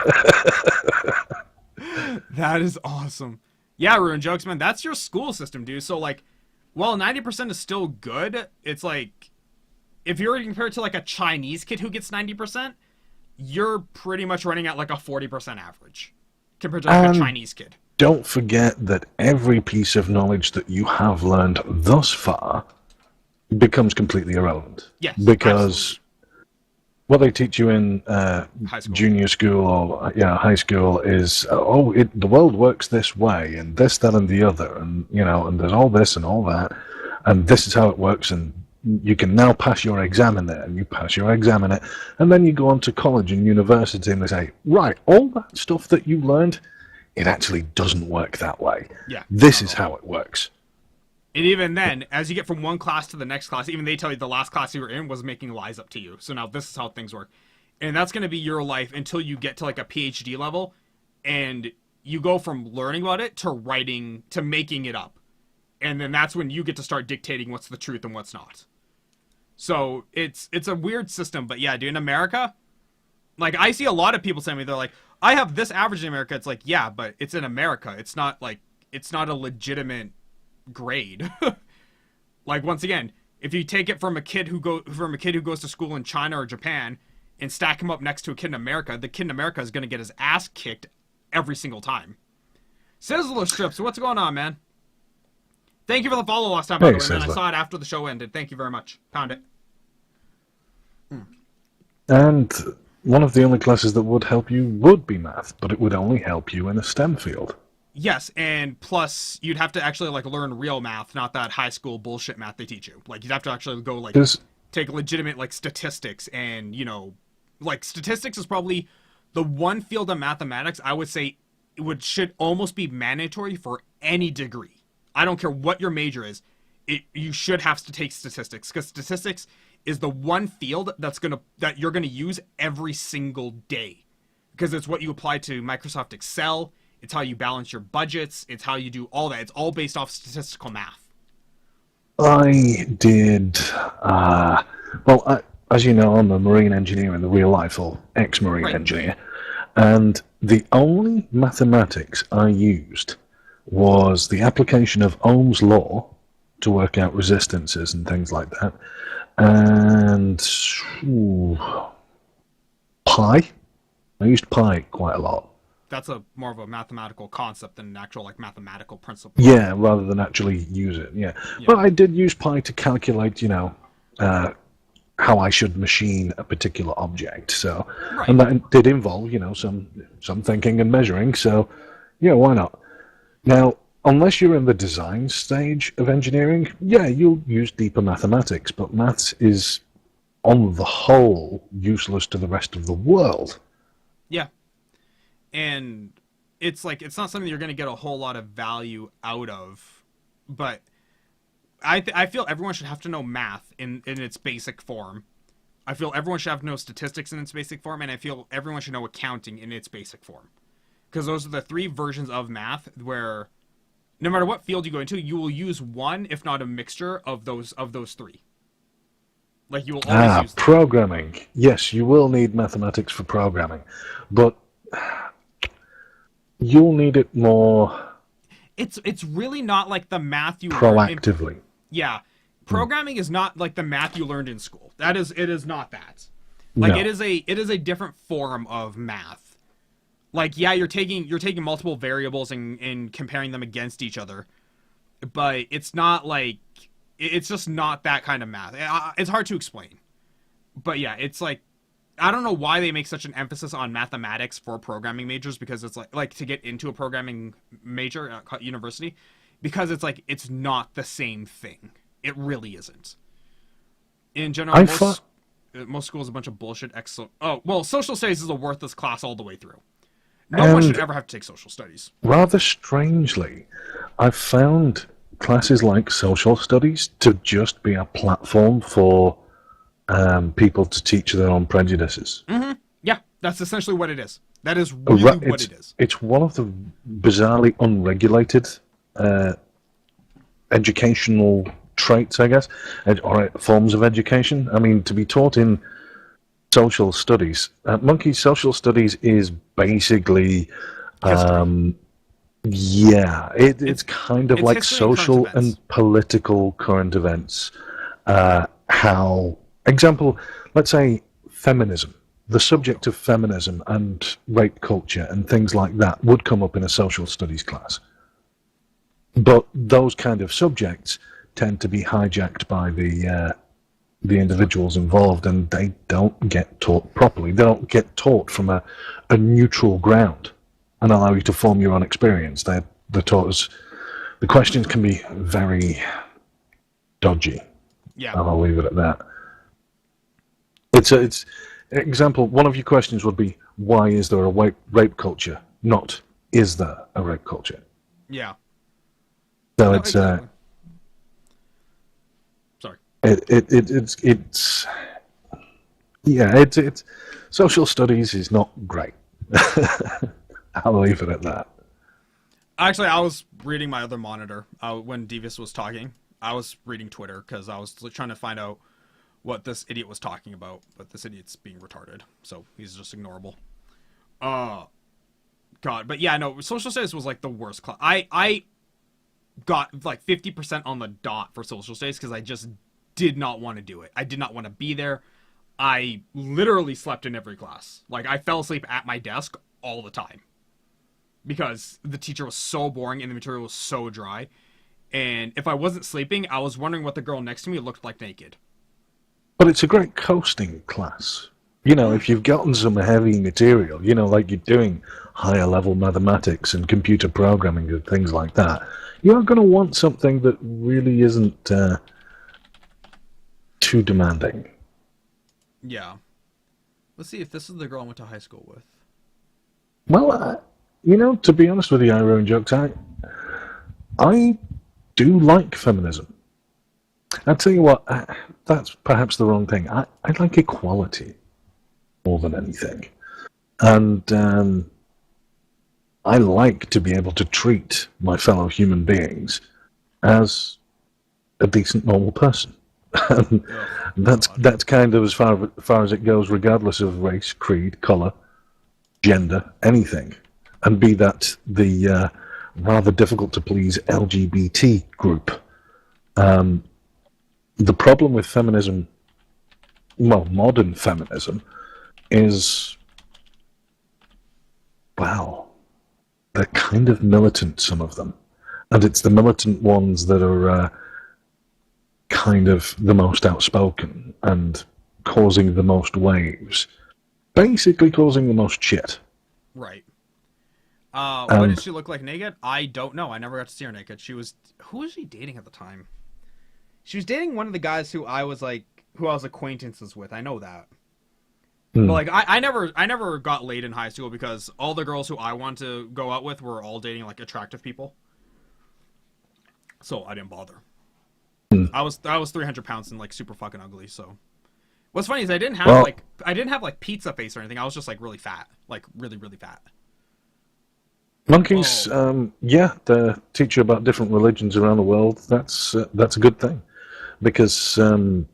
That is awesome. Yeah, Ruin Jokes, man. That's your school system, dude. So like, while 90% is still good, it's like if you're compared to like a Chinese kid who gets 90%, you're pretty much running at like a 40% average compared to like a Chinese kid. Don't forget that every piece of knowledge that you have learned thus far becomes completely irrelevant. Yes, because what they teach you in high school. junior school or high school is the world works this way and this, that, and the other, and and there's all this and all that, and this is how it works, and you can now pass your exam in it, and you pass your exam in it, and then you go on to college and university, and they say, right, all that stuff that you learned, it actually doesn't work that way. Yeah, this is how it works. And even then, as you get from one class to the next class, even they tell you the last class you were in was making lies up to you. So now this is how things work. And that's going to be your life until you get to like a PhD level, and you go from learning about it to writing to making it up. And then that's when you get to start dictating what's the truth and what's not. So it's a weird system, but yeah, dude, in America, like I see a lot of people saying to me, they're like, I have this average in America. It's like, yeah, but it's in America. It's not a legitimate grade. Like, once again, if you take it from a kid who goes to school in China or Japan and stack him up next to a kid in America, the kid in America is going to get his ass kicked every single time. Sizzler Strips, what's going on, man? Thank you for the follow last time, by the way, man. I saw it after the show ended. Thank you very much. Pound it. And one of the only classes that would help you would be math, but it would only help you in a STEM field. Yes, and plus you'd have to actually like learn real math, not that high school bullshit math they teach you. Like, you'd have to actually go like take legitimate like statistics, and like statistics is probably the one field of mathematics I would say should almost be mandatory for any degree. I don't care what your major is, you should have to take statistics, because statistics is the one field that you're gonna use every single day, because it's what you apply to Microsoft Excel. It's how you balance your budgets. It's how you do all that. It's all based off statistical math. I did, as you know, I'm a marine engineer in the real life, or ex-marine engineer, and the only mathematics I used was the application of Ohm's law to work out resistances and things like that, and pi. I used pi quite a lot. That's more of a mathematical concept than an actual like mathematical principle. Yeah, rather than actually use it. Yeah. But I did use pi to calculate, how I should machine a particular object. So, and that did involve, some thinking and measuring. So, yeah, why not? Now, unless you're in the design stage of engineering, you'll use deeper mathematics. But maths is, on the whole, useless to the rest of the world. Yeah. And it's like, it's not something you're going to get a whole lot of value out of, but I feel everyone should have to know math in its basic form. I feel everyone should have to know statistics in its basic form, and I feel everyone should know accounting in its basic form. Because those are the three versions of math where no matter what field you go into, you will use one, if not a mixture of those three. Like, you will always use them. Programming. Yes, you will need mathematics for programming, but you'll need it more. It's really not like the math you proactively. Yeah, programming is not like the math you learned in school. It is not that. Like, no. It is a different form of math. Like, yeah, you're taking multiple variables and comparing them against each other, but it's not like, it's just not that kind of math. It's hard to explain, but yeah, it's like, I don't know why they make such an emphasis on mathematics for programming majors, because it's like to get into a programming major at university, because it's like, it's not the same thing. It really isn't. In general, most schools are a bunch of bullshit. Social studies is a worthless class all the way through. No one should ever have to take social studies. Rather strangely, I've found classes like social studies to just be a platform for people to teach their own prejudices. Mm-hmm. Yeah, that's essentially what it is. That is really what it is. It's one of the bizarrely unregulated educational traits, I guess, or forms of education. I mean, to be taught in social studies, Monkey's social studies is basically, it's kind of like social and political current events, how Example, let's say feminism. The subject of feminism and rape culture and things like that would come up in a social studies class. But those kind of subjects tend to be hijacked by the individuals involved, and they don't get taught properly. They don't get taught from a neutral ground and allow you to form your own experience. They're taught as the questions can be very dodgy. Yeah. And I'll leave it at that. It's example. One of your questions would be, why is there a rape culture? Not, is there a rape culture? Yeah. So No, it's exactly. Sorry. it's yeah, it's social studies is not great. I'll leave it at that. Actually, I was reading my other monitor when Devious was talking. I was reading Twitter because I was trying to find out what this idiot was talking about, but this idiot's being retarded, so he's just ignorable. God, but yeah, no, social studies was like the worst class. I got like 50% on the dot for social studies because I just did not want to do it. I did not want to be there. I literally slept in every class. Like, I fell asleep at my desk all the time because the teacher was so boring and the material was so dry. And if I wasn't sleeping, I was wondering what the girl next to me looked like naked. But it's a great coasting class. You know, if you've gotten some heavy material, you know, like you're doing higher level mathematics and computer programming and things like that, you're going to want something that really isn't too demanding. Yeah. Let's see if this is the girl I went to high school with. Well, you know, to be honest with you, Iro and Jokes, I do like feminism. I'll tell you what, that's perhaps the wrong thing. I like equality more than anything. And I like to be able to treat my fellow human beings as a decent, normal person. And that's kind of as far as it goes, regardless of race, creed, colour, gender, anything. And be that the rather difficult to please LGBT group. The problem with feminism, well, modern feminism, is, well, they're kind of militant, some of them. And it's the militant ones that are kind of the most outspoken and causing the most waves. Basically causing the most shit. Right. What did she look like naked? I don't know. I never got to see her naked. Who was she dating at the time? She was dating one of the guys who I was acquaintances with. I know that. But like I never got laid in high school because all the girls who I wanted to go out with were all dating like attractive people. So I didn't bother. I was 300 pounds and like super fucking ugly. So what's funny is I didn't have like pizza face or anything. I was just like really fat, like really really fat. Monkeys, yeah, they teach you about different religions around the world. That's a good thing, because a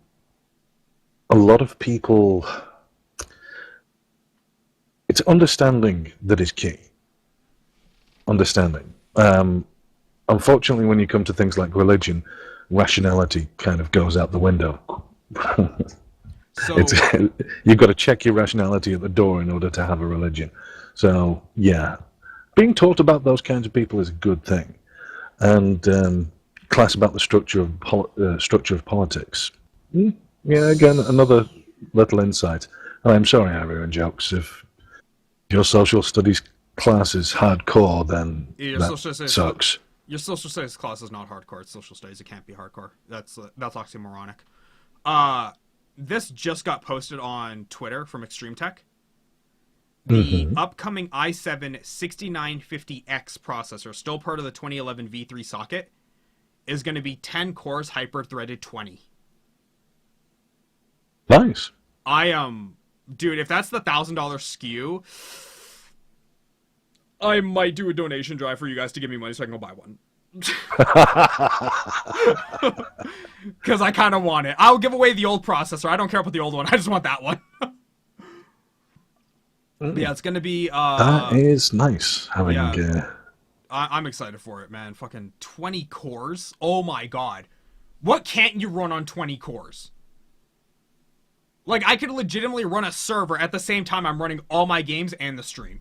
lot of people, it's understanding that is key. Understanding. Unfortunately, when you come to things like religion, rationality kind of goes out the window. So you've got to check your rationality at the door in order to have a religion. So yeah. Being taught about those kinds of people is a good thing, and class about the structure of politics. Yeah, again, another little insight. I'm sorry, Harry and Jokes. If your social studies class is hardcore, then that sucks. Your social studies class is not hardcore. It's social studies. It can't be hardcore. That's oxymoronic. This just got posted on Twitter from Extreme Tech. The upcoming i7 6950X processor, still part of the 2011 V3 socket, is going to be 10 cores, hyper-threaded 20. Nice. Dude, if that's the $1,000 SKU, I might do a donation drive for you guys to give me money so I can go buy one. Because I kind of want it. I'll give away the old processor. I don't care about the old one. I just want that one. Yeah, it's gonna be. That is nice. Having. Yeah, I'm excited for it, man. Fucking 20 cores. Oh my god, what can't you run on 20 cores? Like, I could legitimately run a server at the same time I'm running all my games and the stream.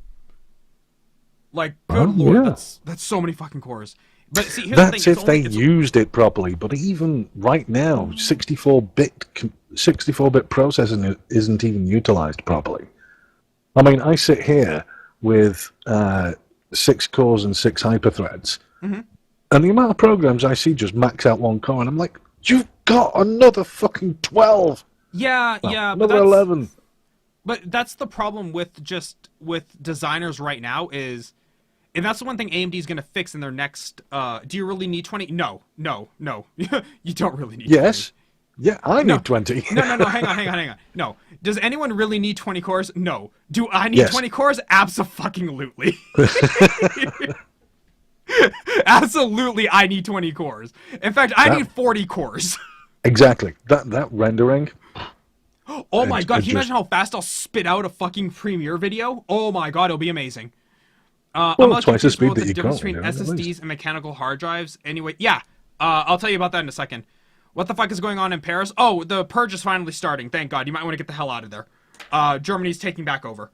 Like, good lord, yeah. that's so many fucking cores. But see, here's That's the thing. if they used it properly. But even right now, 64-bit processing isn't even utilized properly. I mean, I sit here with 6 cores and 6 hyperthreads, and the amount of programs I see just max out 1 core, and I'm like, you've got another fucking 12. Yeah, Well, yeah, another 11. But that's the problem with designers right now is, and that's the one thing AMD is going to fix in their next. Do you really need 20? No. You don't really need. Yes. 20. Yeah, I need 20. No. Hang on. No. Does anyone really need 20 cores? No. Do I need Yes. 20 cores? Abso-fucking-lutely. Absolutely, I need 20 cores. In fact, I need 40 cores. Exactly. That rendering. Oh my god, can you just- imagine how fast I'll spit out a fucking Premiere video? Oh my god, it'll be amazing. Well, I'm not twice the confused speed about that the you difference currently between do, at least. SSDs and mechanical hard drives. Anyway, yeah, I'll tell you about that in a second. What the fuck is going on in Paris? Oh, the purge is finally starting. Thank God. You might want to get the hell out of there. Germany's taking back over.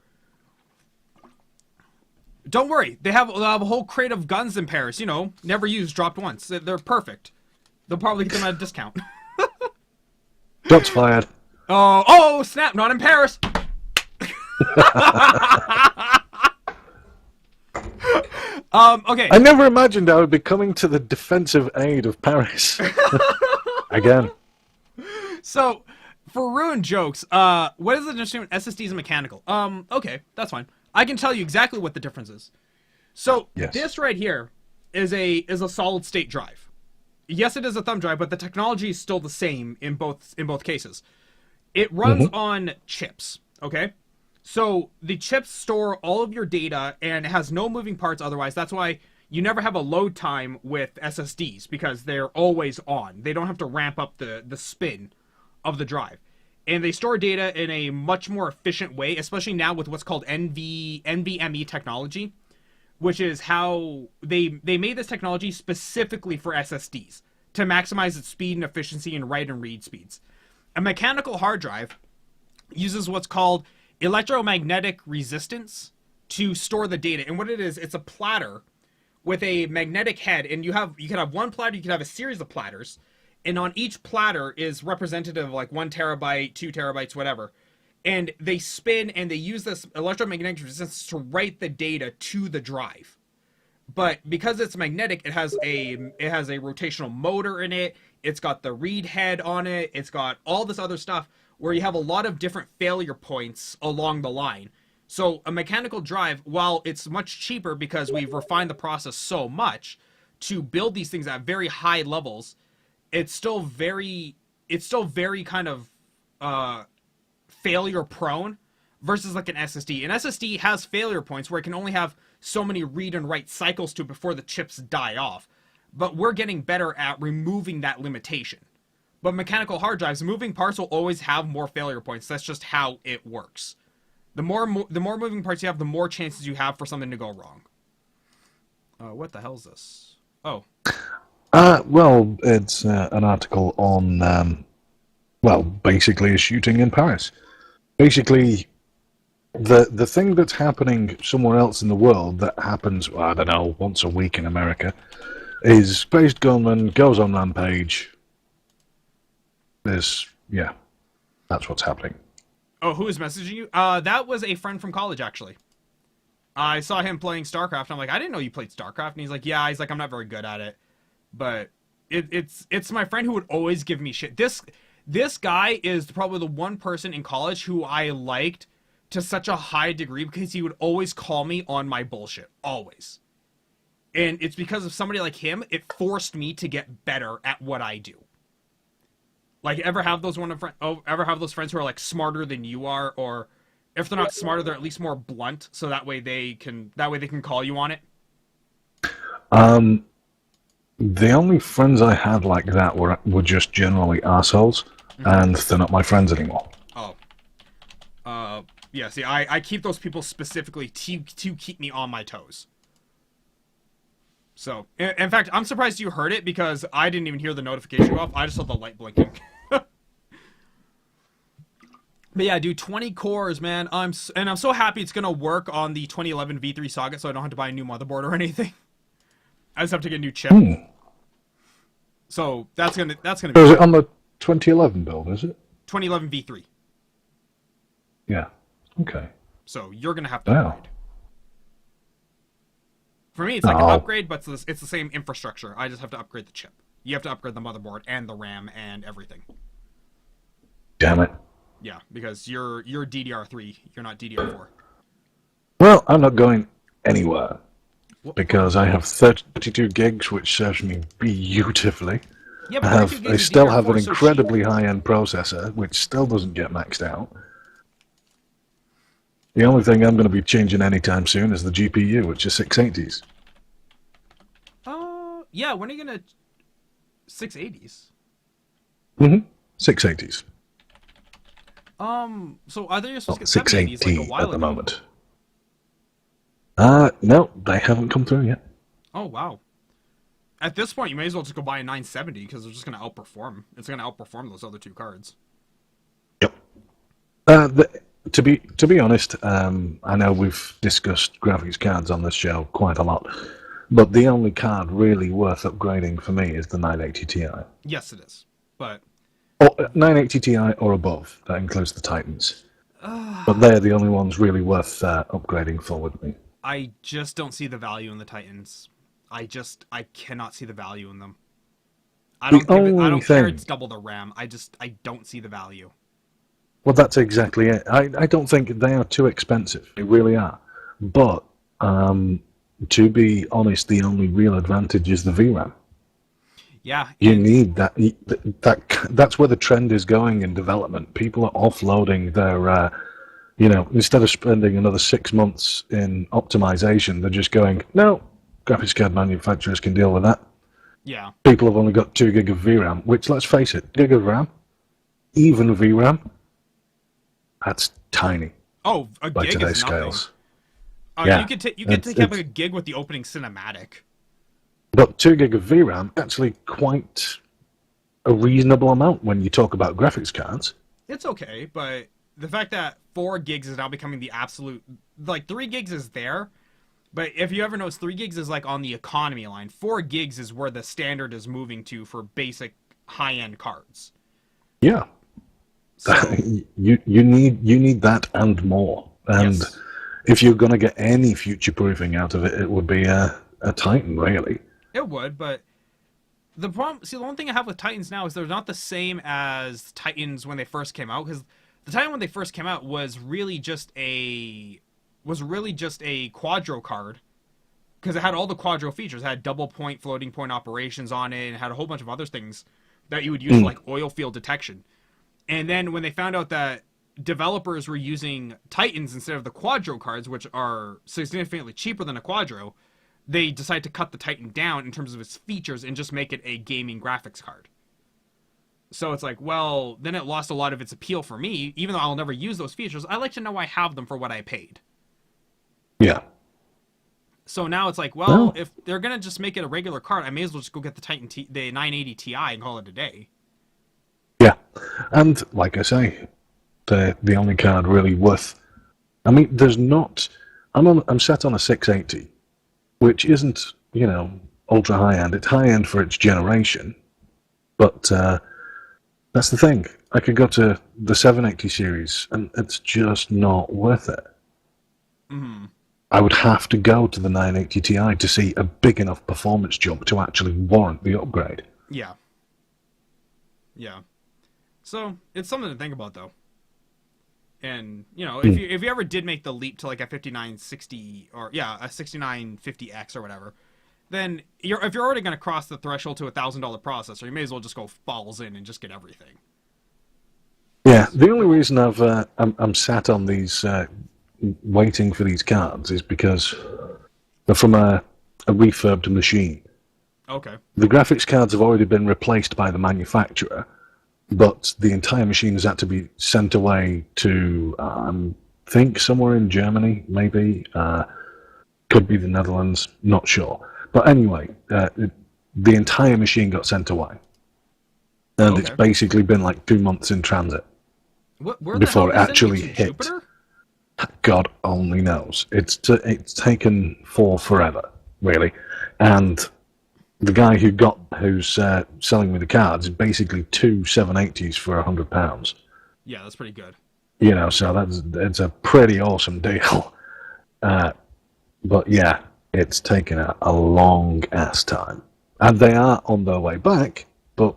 Don't worry, they'll have a whole crate of guns in Paris. You know, never used, dropped once. They're perfect. They'll probably get them at a discount. Shots fired. Oh, snap! Not in Paris. Okay. I never imagined I would be coming to the defensive aid of Paris. Again. So, for ruined jokes, what is the difference between SSDs and mechanical? Okay, that's fine. I can tell you exactly what the difference is. So, Yes. this right here is a solid state drive. Yes, it is a thumb drive, but the technology is still the same in both cases. It runs on chips, okay? So, the chips store all of your data and it has no moving parts otherwise. That's why you never have a load time with SSDs, because they're always on. They don't have to ramp up the spin of the drive. And they store data in a much more efficient way, especially now with what's called NVMe technology, which is how they made this technology specifically for SSDs to maximize its speed and efficiency and write and read speeds. A mechanical hard drive uses what's called electromagnetic resistance to store the data. And what it is, it's a platter with a magnetic head, and you can have one platter, you can have a series of platters, and on each platter is representative of like 1 terabyte, 2 terabytes, whatever. And they spin and they use this electromagnetic resistance to write the data to the drive. But because it's magnetic, it has a rotational motor in it. It's got the read head on it. It's got all this other stuff where you have a lot of different failure points along the line. So a mechanical drive, while it's much cheaper because we've refined the process so much to build these things at very high levels, it's still very kind of failure prone versus like an SSD. An SSD has failure points where it can only have so many read and write cycles to it before the chips die off. But we're getting better at removing that limitation. But mechanical hard drives, moving parts will always have more failure points. That's just how it works. The more moving parts you have, the more chances you have for something to go wrong. What the hell is this? Oh. Well, it's an article on, basically a shooting in Paris. Basically, the thing that's happening somewhere else in the world that happens, I don't know, once a week in America, is spaced gunman goes on rampage. That's what's happening. Oh, who is messaging you? That was a friend from college, actually. I saw him playing StarCraft. I'm like, I didn't know you played StarCraft. And he's like, yeah. He's like, I'm not very good at it. But it's my friend who would always give me shit. This guy is probably the one person in college who I liked to such a high degree because he would always call me on my bullshit. Always. And it's because of somebody like him, it forced me to get better at what I do. Like, ever have those friends who are like smarter than you are, or if they're not smarter, they're at least more blunt, so that way they can call you on it. The only friends I had like that were just generally assholes, and they're not my friends anymore. Oh. Yeah, see, I keep those people specifically to keep me on my toes. So, in fact, I'm surprised you heard it because I didn't even hear the notification go off. I just saw the light blinking. But yeah, dude, 20 cores, man. And I'm so happy it's gonna work on the 2011 V3 Socket, so I don't have to buy a new motherboard or anything. I just have to get a new chip. Hmm. So that's gonna So be is it on the 2011 build, is it? 2011 V3. Yeah. Okay. So you're gonna have to Wow. upgrade. For me, it's like an Oh, upgrade, but it's the same infrastructure. I just have to upgrade the chip. You have to upgrade the motherboard and the RAM and everything. damn it. Yeah, because you're DDR3, you're not DDR4. Well, I'm not going anywhere What? because I have 32 gigs, which serves me beautifully. Yeah, I but 32 I gigs of still have DDR4 an is so cheap. incredibly high-end processor, which still doesn't get maxed out. The only thing I'm going to be changing anytime soon is the GPU, which is 680s. Yeah, when are you gonna 680s? Mm-hmm. 680s. So I thought you were supposed Not to get 780s like a 680 while at the ago. moment. No, they haven't come through yet. Oh wow. At this point, you may as well just go buy a 970 because they're just gonna outperform. It's gonna outperform those other two cards. Yep. To be honest, I know we've discussed graphics cards on this show quite a lot, but the only card really worth upgrading for me is the 980 Ti. Yes, it is. But Or 980 Ti or above. That includes the Titans. But they're the only ones really worth upgrading for with me. I just don't see the value in the Titans. I cannot see the value in them. I don't only care thing- it's double the RAM. I don't see the value. Well, that's exactly it. I don't think they are too expensive. They really are. But to be honest, the only real advantage is the VRAM. Yeah, You and- need that. That's where the trend is going in development. People are offloading their, instead of spending another 6 months in optimization, they're just going, no, graphics card manufacturers can deal with that. yeah. People have only got 2 gig of VRAM, which, let's face it, gig of RAM, even VRAM, that's tiny Oh, a by gig today's is nothing. scales. You Yeah, could take it's- up a gig with the opening cinematic. But 2 gig of VRAM actually quite a reasonable amount when you talk about graphics cards. It's okay, but the fact that 4 gigs is now becoming the absolute, like 3 gigs is there, but if you ever notice, 3 gigs is like on the economy line. 4 gigs is where the standard is moving to for basic high-end cards. Yeah. So you need that and more. And yes. if you're going to get any future proofing out of it, it would be a Titan, really. It would, but the problem. See, the one thing I have with Titans now is they're not the same as Titans when they first came out. Because the Titan when they first came out was really just a Quadro card. Because it had all the Quadro features. It had double point, floating point operations on it, and it had a whole bunch of other things that you would use like oil field detection. And then when they found out that developers were using Titans instead of the Quadro cards, which are significantly cheaper than a Quadro, they decided to cut the Titan down in terms of its features and just make it a gaming graphics card. So it's like, well, then it lost a lot of its appeal for me, even though I'll never use those features. I like to know I have them for what I paid. Yeah. So now it's like, well, Well- if they're gonna just make it a regular card, I may as well just go get the 980 Ti and call it a day. Yeah. And like I say, the only card really worth. I mean, there's not. I'm set on a 680, which isn't ultra high end. It's high end for its generation, but that's the thing. I could go to the 780 series, and it's just not worth it. Hmm. I would have to go to the 980 Ti to see a big enough performance jump to actually warrant the upgrade. Yeah. Yeah. So it's something to think about, though. And if you ever did make the leap to like a 5960 or a 6950X or whatever, then if you're already going to cross the threshold to $1,000 processor, you may as well just go balls in and just get everything. Yeah, the only reason I'm sat on these waiting for these cards is because they're from a refurbed machine. Okay. The graphics cards have already been replaced by the manufacturer, but the entire machine has had to be sent away to, I think, somewhere in Germany, maybe. Could be the Netherlands, not sure. But anyway, the entire machine got sent away. And it's Okay. basically been like 2 months in transit. Where the before hell it are they sending actually to hit. Jupiter? God only knows. It's taken for forever, really. And the guy who's selling me the cards is basically two 780s for £100. Yeah, that's pretty good. You know, so it's a pretty awesome deal. But yeah, it's taken a long ass time, and they are on their way back. But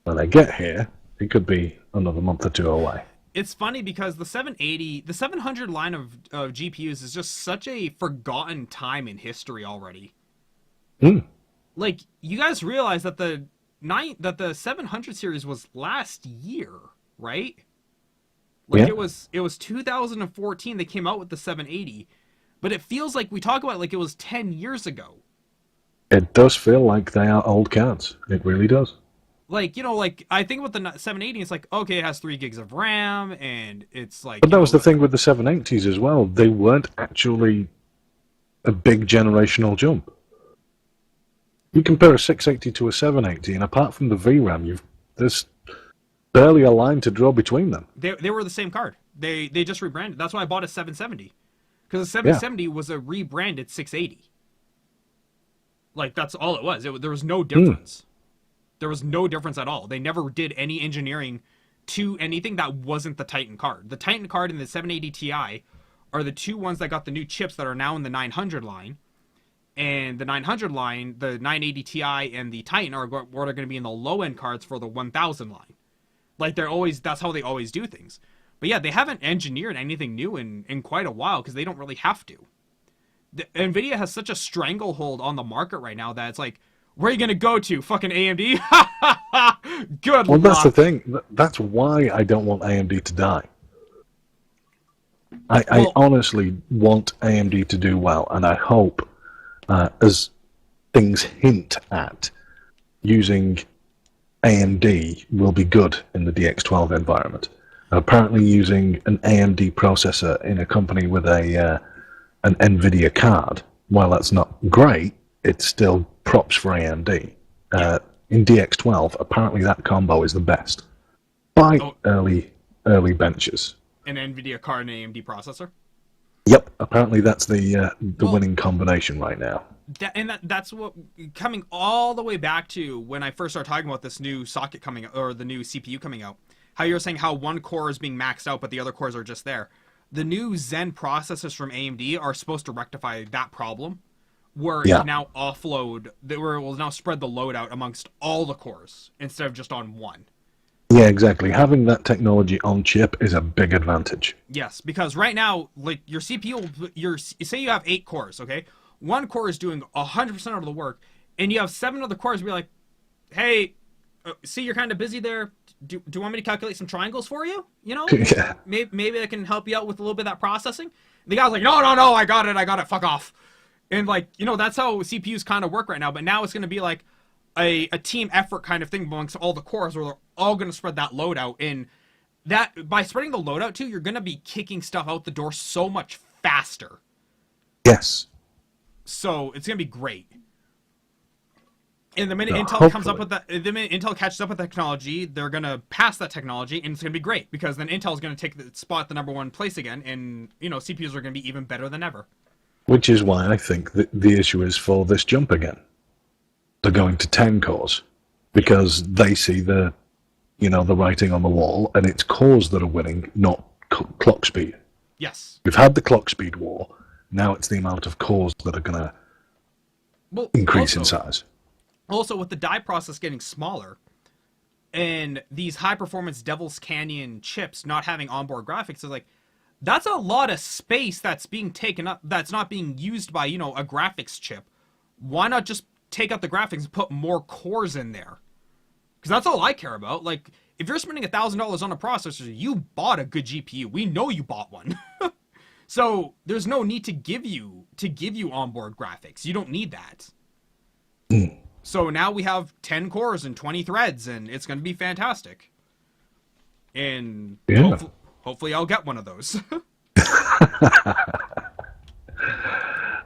when they get here, it could be another month or two away. It's funny because the 780, the 700 line of GPUs is just such a forgotten time in history already. Mm. Like, you guys realize that the 700 series was last year, right? Like, Yeah. it was 2014 they came out with the 780, but it feels like we talk about it like it was 10 years ago. It does feel like they are old cards. It really does. Like, you know, like, I think with the 780, it's like, okay, it has 3 gigs of RAM, and it's like... But you that know, was the thing with the 780s as well. They weren't actually a big generational jump. You compare a 680 to a 780, and apart from the VRAM, there's barely a line to draw between them. They were the same card. They just rebranded. That's why I bought a 770. Because the 770 was a rebranded 680. Like, that's all it was. There was no difference. There was no difference at all. They never did any engineering to anything that wasn't the Titan card. The Titan card and the 780 Ti are the two ones that got the new chips that are now in the 900 line. And the 900 line, the 980 Ti and the Titan are what are going to be in the low-end cards for the 1000 line. Like, that's how they always do things. But yeah, they haven't engineered anything new in quite a while because they don't really have to. NVIDIA has such a stranglehold on the market right now that it's like, where are you going to go to? Fucking AMD? Good Well, luck. that's the thing. That's why I don't want AMD to die. I honestly want AMD to do well, and I hope, as things hint at, using AMD will be good in the DX12 environment. Apparently using an AMD processor in a company with an NVIDIA card, while that's not great, it's still props for AMD. In DX12, apparently that combo is the best by early benches. An NVIDIA card and AMD processor? Yep, apparently that's the winning combination right now. That's what, coming all the way back to when I first started talking about this new socket coming out, or the new CPU coming out, how you were saying how one core is being maxed out, but the other cores are just there. The new Zen processors from AMD are supposed to rectify that problem, where it can now offload, where it will now spread the load out amongst all the cores instead of just on one. Yeah, exactly. Having that technology on chip is a big advantage. Yes, because right now, like, your CPU, say you have 8 cores, okay? One core is doing 100% of the work, and you have 7 other cores. Be like, hey, see, you're kind of busy there. Do you want me to calculate some triangles for you? You know, Yeah. maybe I can help you out with a little bit of that processing. And the guy's like, no, I got it, fuck off. And like, you know, that's how CPUs kind of work right now. But now it's going to be like a team effort kind of thing amongst all the cores, where they're all going to spread that load out. And that, by spreading the load out too, you're going to be kicking stuff out the door so much faster. Yes. So it's going to be great. And the minute Intel hopefully. comes up with that, the minute Intel catches up with that technology, they're going to pass that technology, and it's going to be great, because then Intel's going to take the spot, the number 1 place again, and, you know, CPUs are going to be even better than ever. Which is why I think that the issue is for this jump again. They're going to 10 cores because they see the writing on the wall, and it's cores that are winning, not clock speed. Yes. We've had the clock speed war. Now it's the amount of cores that are going to increase in size. Also, with the die process getting smaller, and these high-performance Devil's Canyon chips not having onboard graphics, is like, that's a lot of space that's being taken up, that's not being used by, you know, a graphics chip. Why not just take out the graphics and put more cores in there? Because that's all I care about. Like, if you're spending $1,000 on a processor, you bought a good GPU. We know you bought one. So there's no need to give you onboard graphics. You don't need that. So now we have 10 cores and 20 threads, and it's going to be fantastic. And hopefully I'll get one of those.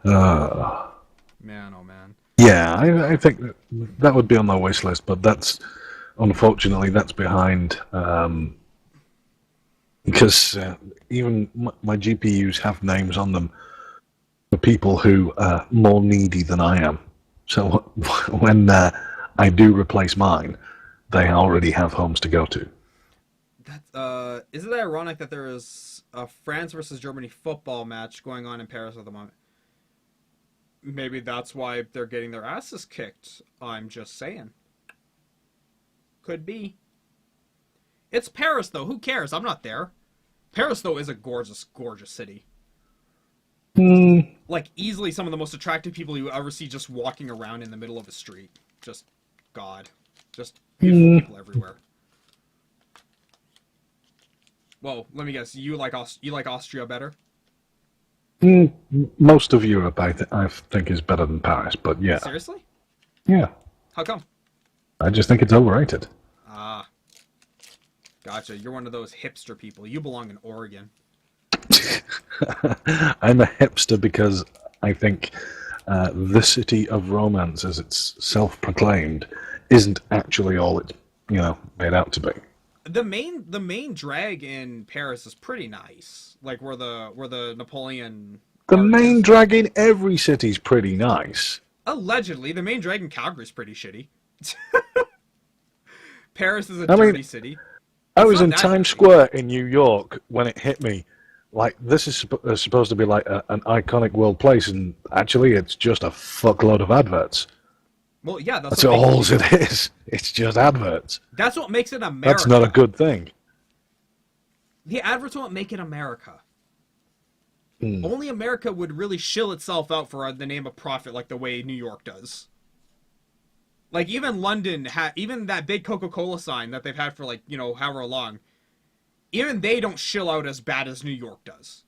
Man, oh man. Yeah, I think that would be on my wish list, but unfortunately that's behind because even my GPUs have names on them for people who are more needy than I am. So when I do replace mine, they already have homes to go to. That's isn't it ironic that there is a France versus Germany football match going on in Paris at the moment? Maybe that's why they're getting their asses kicked. I'm just saying. Could be. It's Paris though. Who cares? I'm not there. Paris though is a gorgeous, gorgeous city. Hmm. Like easily some of the most attractive people you ever see just walking around in the middle of a street. Just God. Just beautiful people everywhere. Well, let me guess. You like Austria better? Most of Europe, I think, is better than Paris. But yeah, Seriously? yeah, How come? I just think it's overrated. Ah, gotcha. You're one of those hipster people. You belong in Oregon. I'm a hipster because I think the city of romance, as it's self-proclaimed, isn't actually all it's made out to be. The main drag in Paris is pretty nice. Like where the Napoleon The Arch main is. drag in every city's pretty nice. Allegedly, the main drag in Calgary's pretty shitty. Paris is a I mean, dirty city. I It's was not in that Times dirty. Square in New York when it hit me. Like, this is supposed to be like an iconic world place, and actually, it's just a fuckload of adverts. Well, yeah, That's all it is. It's just adverts. that's what makes it America. That's not a good thing. The adverts won't make it America. Hmm. Only America would really shill itself out for the name of profit like the way New York does. Like even London, even that big Coca-Cola sign that they've had for like, however long, even they don't shill out as bad as New York does.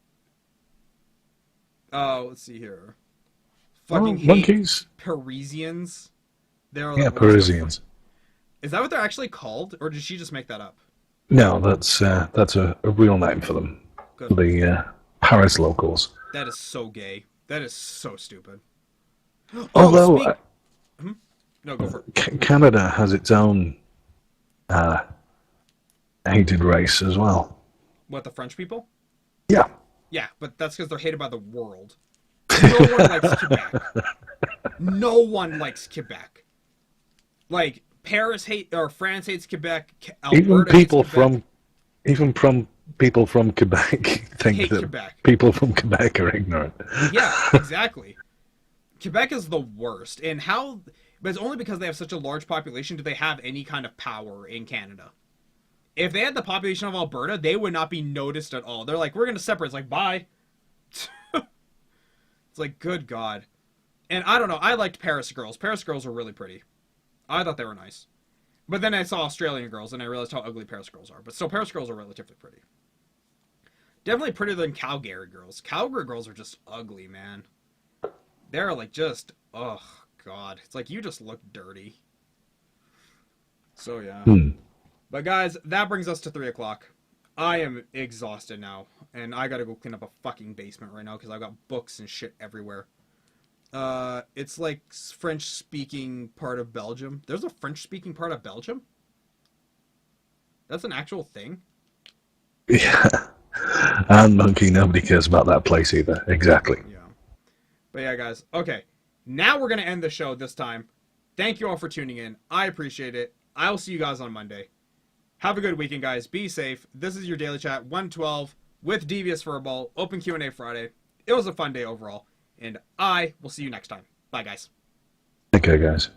Let's see here. Fucking hate Monkeys? Parisians. They're Yeah, the worst. Parisians. Is that what they're actually called? Or did she just make that up? No, that's a real name for them. Good. The Paris locals. That is so gay. That is so stupid. Although No, go for it. Canada has its own hated race as well. What, the French people? Yeah. Yeah, but that's because they're hated by the world. No one likes Quebec. No one likes Quebec. Like France hates Quebec. Alberta hates Quebec. Even people from Quebec think Hate that Quebec. people from Quebec are ignorant. Yeah, exactly. Quebec is the worst, and how? But it's only because they have such a large population do they have any kind of power in Canada. If they had the population of Alberta, they would not be noticed at all. They're like, we're gonna separate. It's like, bye. It's like, good God. And I don't know. I liked Paris girls. Paris girls were really pretty. I thought they were nice. But then I saw Australian girls, and I realized how ugly Paris girls are. But still, Paris girls are relatively pretty. Definitely prettier than Calgary girls. Calgary girls are just ugly, man. They're like just, oh God. It's like you just look dirty. So yeah. But guys, that brings us to 3 o'clock. I am exhausted now, and I gotta go clean up a fucking basement right now because I've got books and shit everywhere. It's like French-speaking part of Belgium. There's a French-speaking part of Belgium? That's an actual thing? Yeah. And Monkey, nobody cares about that place either. Exactly. Yeah. But yeah, guys. Okay. Now we're going to end the show this time. Thank you all for tuning in. I appreciate it. I'll see you guys on Monday. Have a good weekend, guys. Be safe. This is your Daily Chat 112 with Devious Furball. Open Q&A Friday. It was a fun day overall. And I will see you next time. Bye, guys. Okay, guys.